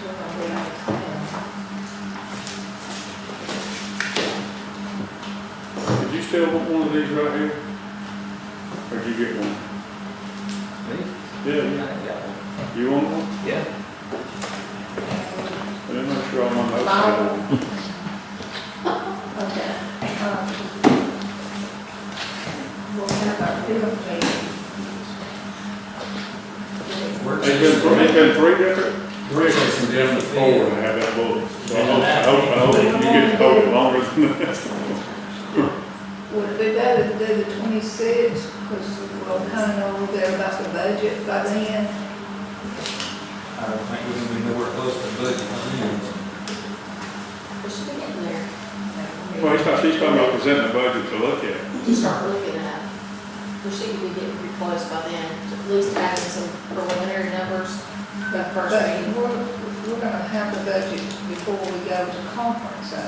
We're gonna be out of town. Did you still want one of these right here? Or did you get one? Yeah, you want one? Yeah. I didn't know if you're on my notes. Okay. We'll have our field meeting. There's been three different? Three sessions down the Four, and field. have that book. So I hope you get to hold it longer than that. Would it be better to do the 26th, because we'll kind of know a little bit about the budget by then? I don't think we're gonna be nowhere close to the budget by then. We should be getting there. Well, she's talking about presenting the budget to look at. To start looking at. We should be getting pretty close by then, at least having some preliminary numbers for the first But meeting. we're gonna have the budget before we go to conference, so.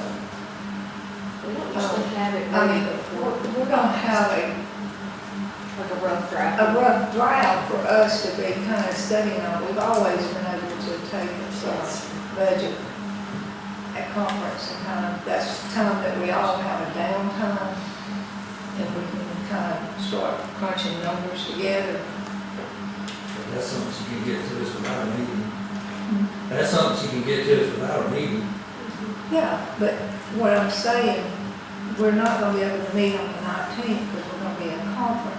We don't usually have it I ready mean, before, we're gonna have like a rough draft. a rough draft for us to be kind of studying on. We've always been able to take this budget at conference and kind of, that's time that we all have a downtime, and we can kind of start crunching numbers together. But that's something she can get to us without a meeting. That's something she can get to us without a meeting. Yeah, but what I'm saying, we're not gonna be able to meet on the 19th because we're gonna be in conference.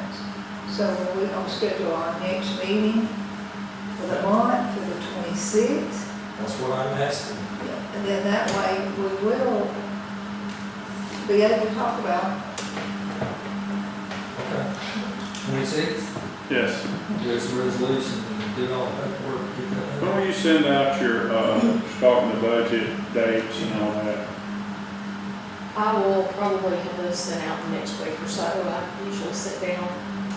So are we gonna schedule our next meeting for the month, for the 26th? That's what I'm asking. And then that way, we will be able to talk about, Okay. 26, Yes. do some resolution and do all that work, get that When done. will you send out your, starting the budget dates and all that? I will probably have those sent out next week or so. I usually sit down,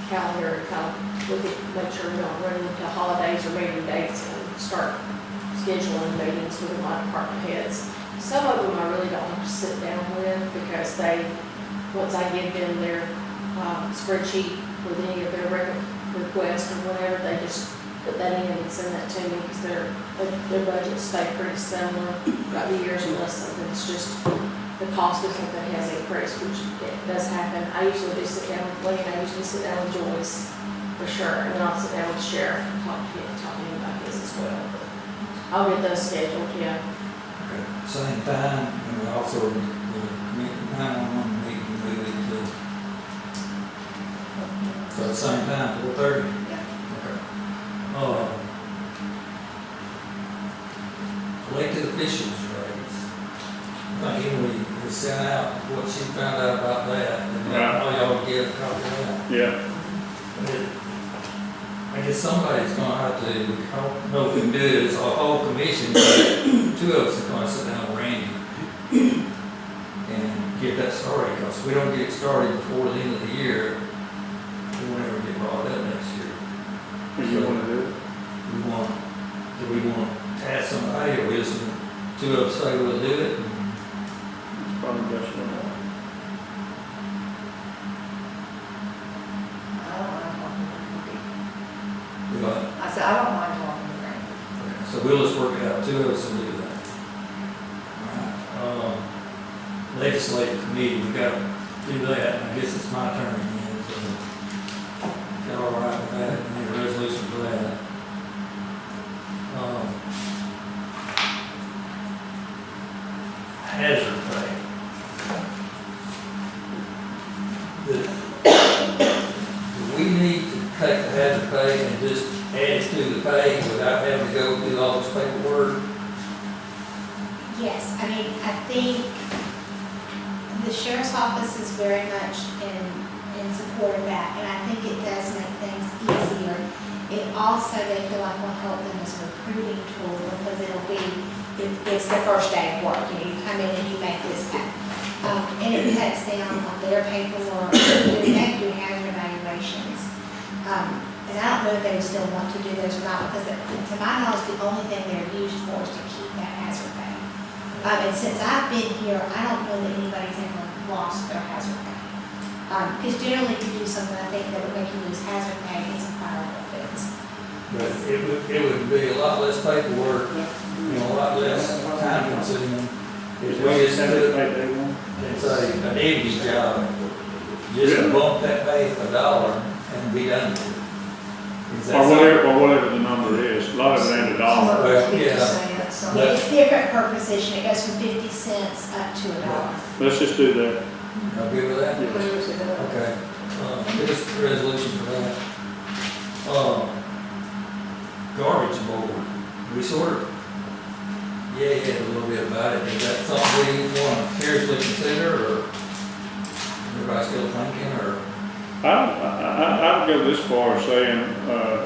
calendar, and kind of look at, make sure we don't run into holidays or meeting dates and start scheduling meetings with my department heads. Some of them I really don't have to sit down with because they, once I give them their spreadsheet with any of their requests or whatever, they just put that in and send that to me because their budgets stay pretty similar throughout the years unless something's just, the cost of something has increased, which it does happen. I usually do sit down with Lee, and I usually sit down with Joyce for sure, and then I'll sit down with the sheriff and talk to him about this as well. But I'll get those scheduled, yeah. Okay. Same time, and we also, the 911 meeting, we need to, so at the same time, 4:30? yeah. Okay. Elected officials raise. I think Emily has sent out what she found out about that, and Right. all y'all get a copy of that. Yeah. I guess somebody's gonna have to, I don't know if we can do it as a whole commission, but two of us are gonna sit down with Randy and get that started, because if we don't get it started before the end of the year, we won't ever get brought up next year. What you wanna do? Do we want to task somebody, or is it two of us say we'll do it? It's probably best one. I don't mind talking to Randy. But, I said, I don't mind talking to Randy. so we'll just work it out, two of us will do that. All right. Legislative committee, we gotta do that, I guess it's my turn again, so. Y'all all right with that, we need a resolution for that. Hazard pay. Do we need to take the hazard pay and just add it to the pay without having to go through all this paperwork? Yes, I mean, I think the sheriff's office is very much in support of that, and I think it does make things easier. It also, they feel like will help them as a recruiting tool, because it's the first day of work, you come in and you make this pay. And it cuts down on their paperwork, they do hazard evaluations. And I don't know if they would still want to do those or not, because to my knowledge, the only thing they're used for is to keep that hazard pay. And since I've been here, I don't know that anybody's ever lost their hazard pay. Because generally, if you do something, I think that would make you lose hazard pay, it's a fireable offense. But it would be a lot less paperwork, a lot less time consuming. If we just do it, it's a deputy's job, just to bump that pay $1 and be done with it. Is that Or whatever the number is, a lot of it ain't $1. Well, yeah. It's different per position, it goes from 50 cents up to $1. Let's just do that. Y'all good with that? Clears it up. Okay, this resolution for that. Garbage board, we sort of, a little bit about it, is that something we want to seriously consider, or everybody still thinking, or? I'd go this far as saying,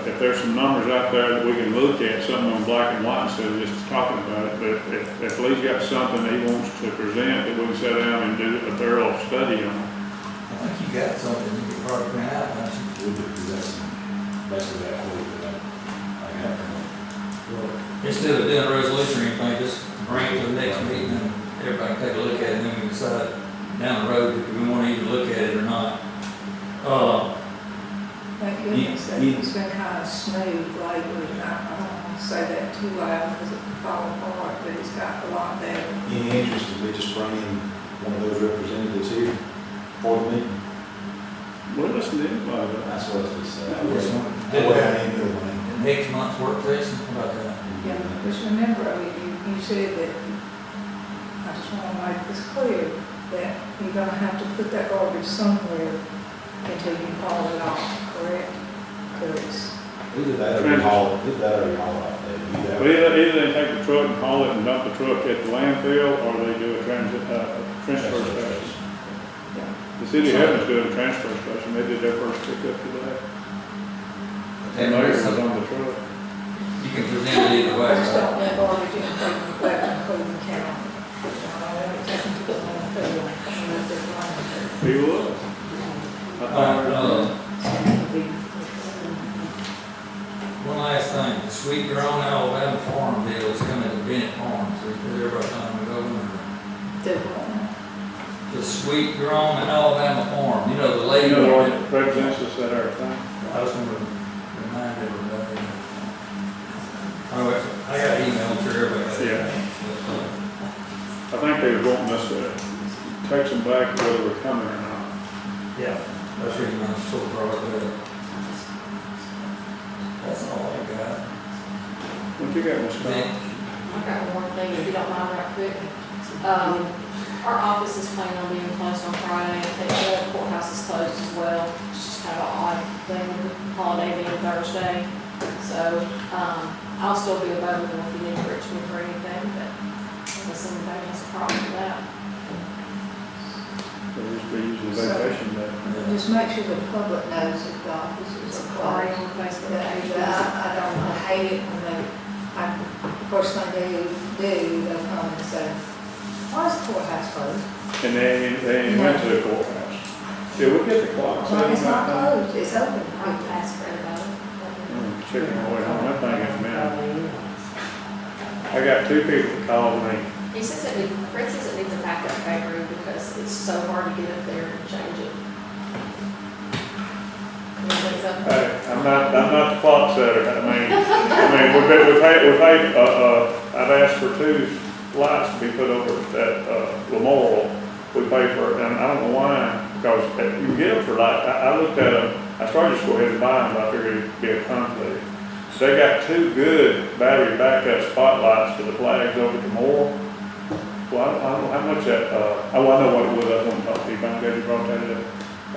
if there's some numbers out there that we can look at, something on black and white instead of just talking about it, but if Lee's got something that he wants to present, that we can sit down and do a thorough study on. I think you got something you could probably print out, don't you? We'll do, because that's basically that quote that I got from them. Well, instead of doing a resolution or anything, just bring it to the next meeting and everybody can take a look at it, and then we decide down the road if we want to even look at it or not. Thank goodness that it's been kind of smooth lately, and I don't want to say that too loud because it can fall apart, but it's got a lot better. Any interest in we just bring in one of those representatives here for the meeting? We'll listen to anybody. That's what I was gonna say. That Just way, want to that do way I that. ain't middleman. Next month's work session, how about that? Yeah, just remember, you said that, I just want to make this clear, that you're gonna have to put that garbage somewhere until you haul it off, correct? Because We did that every haul off there. You Well, either they take the truck and haul it and dump the truck at the landfill, or they do a transfer station. The city of Heaven's doing a transfer station, they did their first pickup today. And Mayor was on the truck. You can present it either way, I just right? don't want garbage in Cleburne, Cleburne, Cleburne County. Take them to the landfill, and let their landfill. He was. One last thing, the Sweet Grown Alabama Farm deal is coming to Bennett Farms, is everybody time to go in there? The Sweet Grown Alabama Farm, you know, the lady. You know what represents us at our time? I was gonna remind everybody. Oh, I got emails to everybody. Yeah. I think they were wanting us to text them back whether we're coming or not. Yeah, that's the reason I'm so proud of that. That's all I got. What you got, Mr. Scott? Nick? I've got one more thing, if you don't mind, right quick. Our office is planning on being closed on Friday. The courthouse is closed as well. It's just kind of an odd thing with the holiday being Thursday. So, I'll still be available if you need to reach me for anything, but unless anybody has a problem with that. It'll just be usually vacation day. Just make sure the public knows that the offices It's are already closed. on Facebook Yeah, page. I don't, I hate it when first thing they do, they'll come and say, why is the courthouse closed? And they went to the courthouse. Yeah, we get the clock. No, it's not closed, it's open. I'll ask for everybody. Chicken away home, that thing is man. I got two people that called me. He says Fred says it needs a backup battery because it's so hard to get up there and change it. You think so? Hey, I'm not the clock setter. I mean, I've asked for 2 lights to be put over at Memorial. We pay for it, and I don't know why, because you can get them for like, I looked at them, I started to go ahead and buy them, but I figured it'd be a conflict. They got 2 good battery backup spotlights for the flags over at Memorial. Well, I don't know how much that, I know what it was, I was going to talk to you about, I'm glad you brought that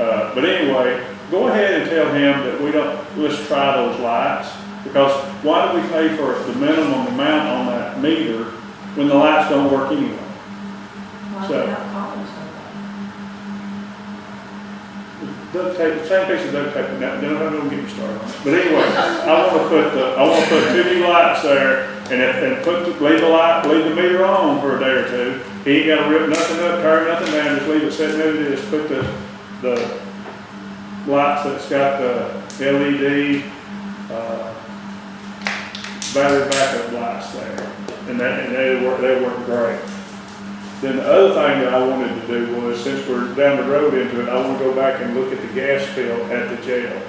up. But anyway, go ahead and tell him that let's try those lights, because why do we pay for the minimum amount on that meter when the lights don't work anyway? Why So- they not calling somebody? Duct tape, same piece of duct tape, now, don't get me started on it. But anyway, I want to put 2 new lights there, and leave the meter on for a day or 2. He ain't got to rip nothing up, tear nothing down, just leave it sitting as it is. Put the lights that's got the LED, battery backup lights there, and they work great. Then the other thing that I wanted to do was, since we're down the road into it, I want to go back and look at the gas bill at the jail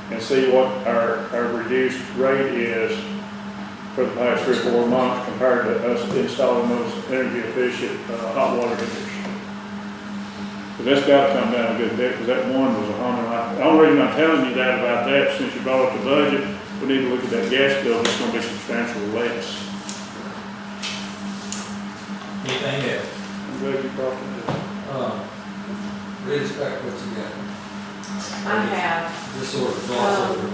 and see what our reduced rate is for the past 3 or 4 months compared to us installing those energy efficient hot water heaters. But that's got to come down a good bit, because that one was the only reason I'm telling you that about that, since you brought up the budget, we need to look at that gas bill, it's going to be substantially less. Anything else? I'm glad you brought that up. Read us back what you got. I have Just sort of gloss over.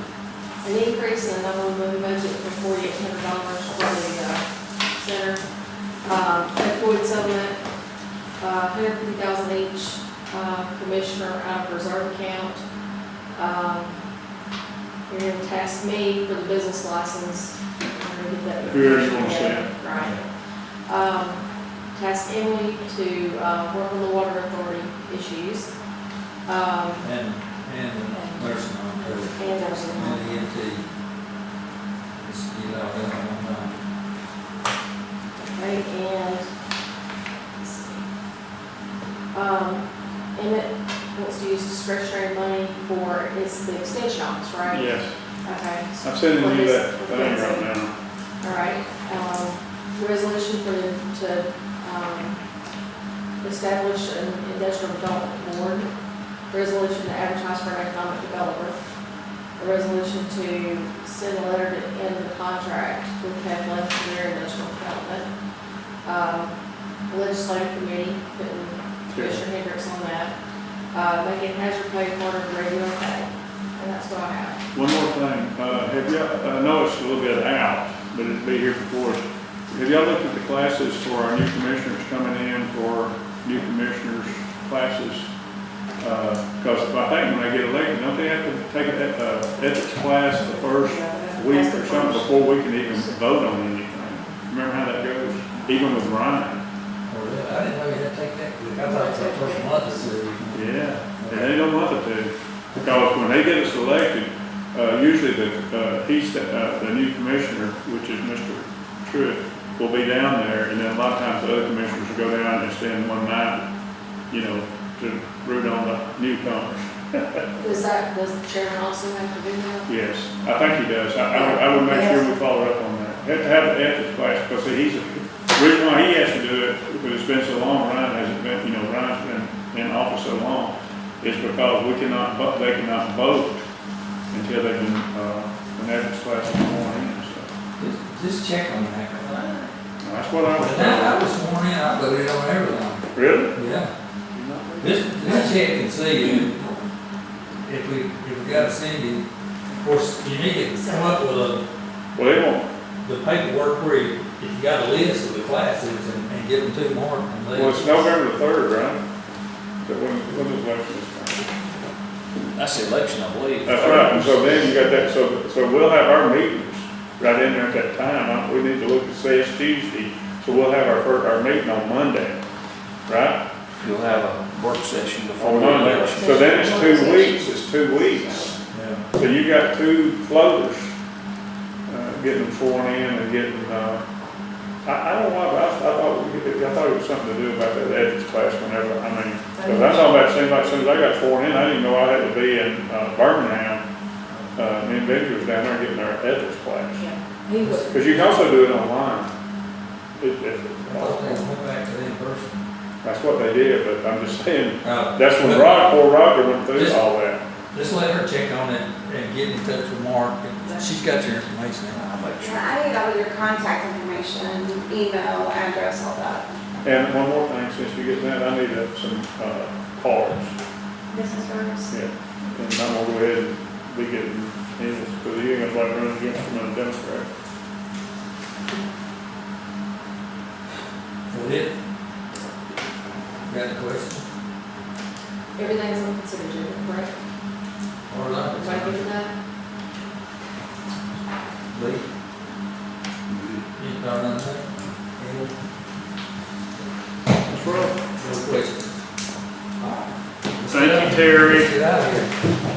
an increase in the number budget for $4,800 for the center. Opioid settlement, $150,000 each, commissioner out of reserve account. You're going to task me for the business license. I'm gonna get that Whoever you want to information send. together. Right. Task Emily to work on the water authority issues. And nursing home, too. And nursing home. And EMT. Just, you know, that one time. Right, and, let's see. Emmett wants to use discretionary money for, it's the extension office, right? Yes, Okay. I'm sending you that thing right now. All right, resolution to establish an industrial development board, resolution to advertise for an economic developer, a resolution to send a letter to end the contract with Kevlin for their industrial development, legislative committee, putting Commissioner Hendricks on that, making hazard pay part of regular pay, and that's what I have. One more thing, have you, I know it's a little bit out, but it'll be here before us. Have y'all looked at the classes for our new commissioners coming in for new commissioners classes? Because I think when they get elected, don't they have to take an ethics class the first week or something before we can even vote on anything? Remember how that goes? Even with Ryan? Or, I didn't know you had to take that, I thought it was the first month or two. Yeah, it ain't no month or two. Because when they get us elected, usually the new commissioner, which is Mr. Truitt, will be down there, and then a lot of times the other commissioners will go down and spend one night, to root on the newcomers. Does the chairman also have to do that? Yes, I think he does. I would make sure we follow up on that. Have to have the ethics class, because the reason why he has to do it, because it's been so long, Ryan hasn't been, Ryan's been in office so long, is because they cannot vote until they've been, an ethics class is sworn in, so. Just check on that. That's what I was When told. I was sworn in, I voted on everything. Really? Yeah. This check and see if we got a Cindy, of course, you need to come up with Well, they won't. the paperwork where if you got a list of the classes and give them to Mark and Well, it's November the 3rd, right? So when is election this time? That's the election, I believe. That's right, and so then you got that, so we'll have our meetings right in there at that time. We need to look at, say it's Tuesday, so we'll have our meeting on Monday, right? You'll have a work session before On the Monday. election. So then it's 2 weeks, it's 2 weeks. Yeah. So you got 2 floaters, getting them sworn in and getting, I don't know, I thought it was something to do about that ethics class whenever, because I thought that seemed like as soon as I got sworn in, I didn't know I had to be in, Birmingham. Me and Victor was down there getting our ethics class. He was, Because you can also do it online. I thought they went back to the in-person. That's what they did, but I'm just saying, Uh, that's when poor Roger went through all that. Just let her check on it and get in touch with Mark, and she's got your information, and I'll make sure. Yeah, I need all your contact information, email, address, all that. And one more thing, since you get that, I need some, cards. Business cards. Yeah, and I'm gonna go ahead and be getting his, because you ain't gonna like run against him in a Democrat. That it? Got a question? Everything's on consent agenda, correct? Or not? Everybody good with that? Lee? You got nothing? Any? That's right. No questions? Thank you, Terry. Get out of here.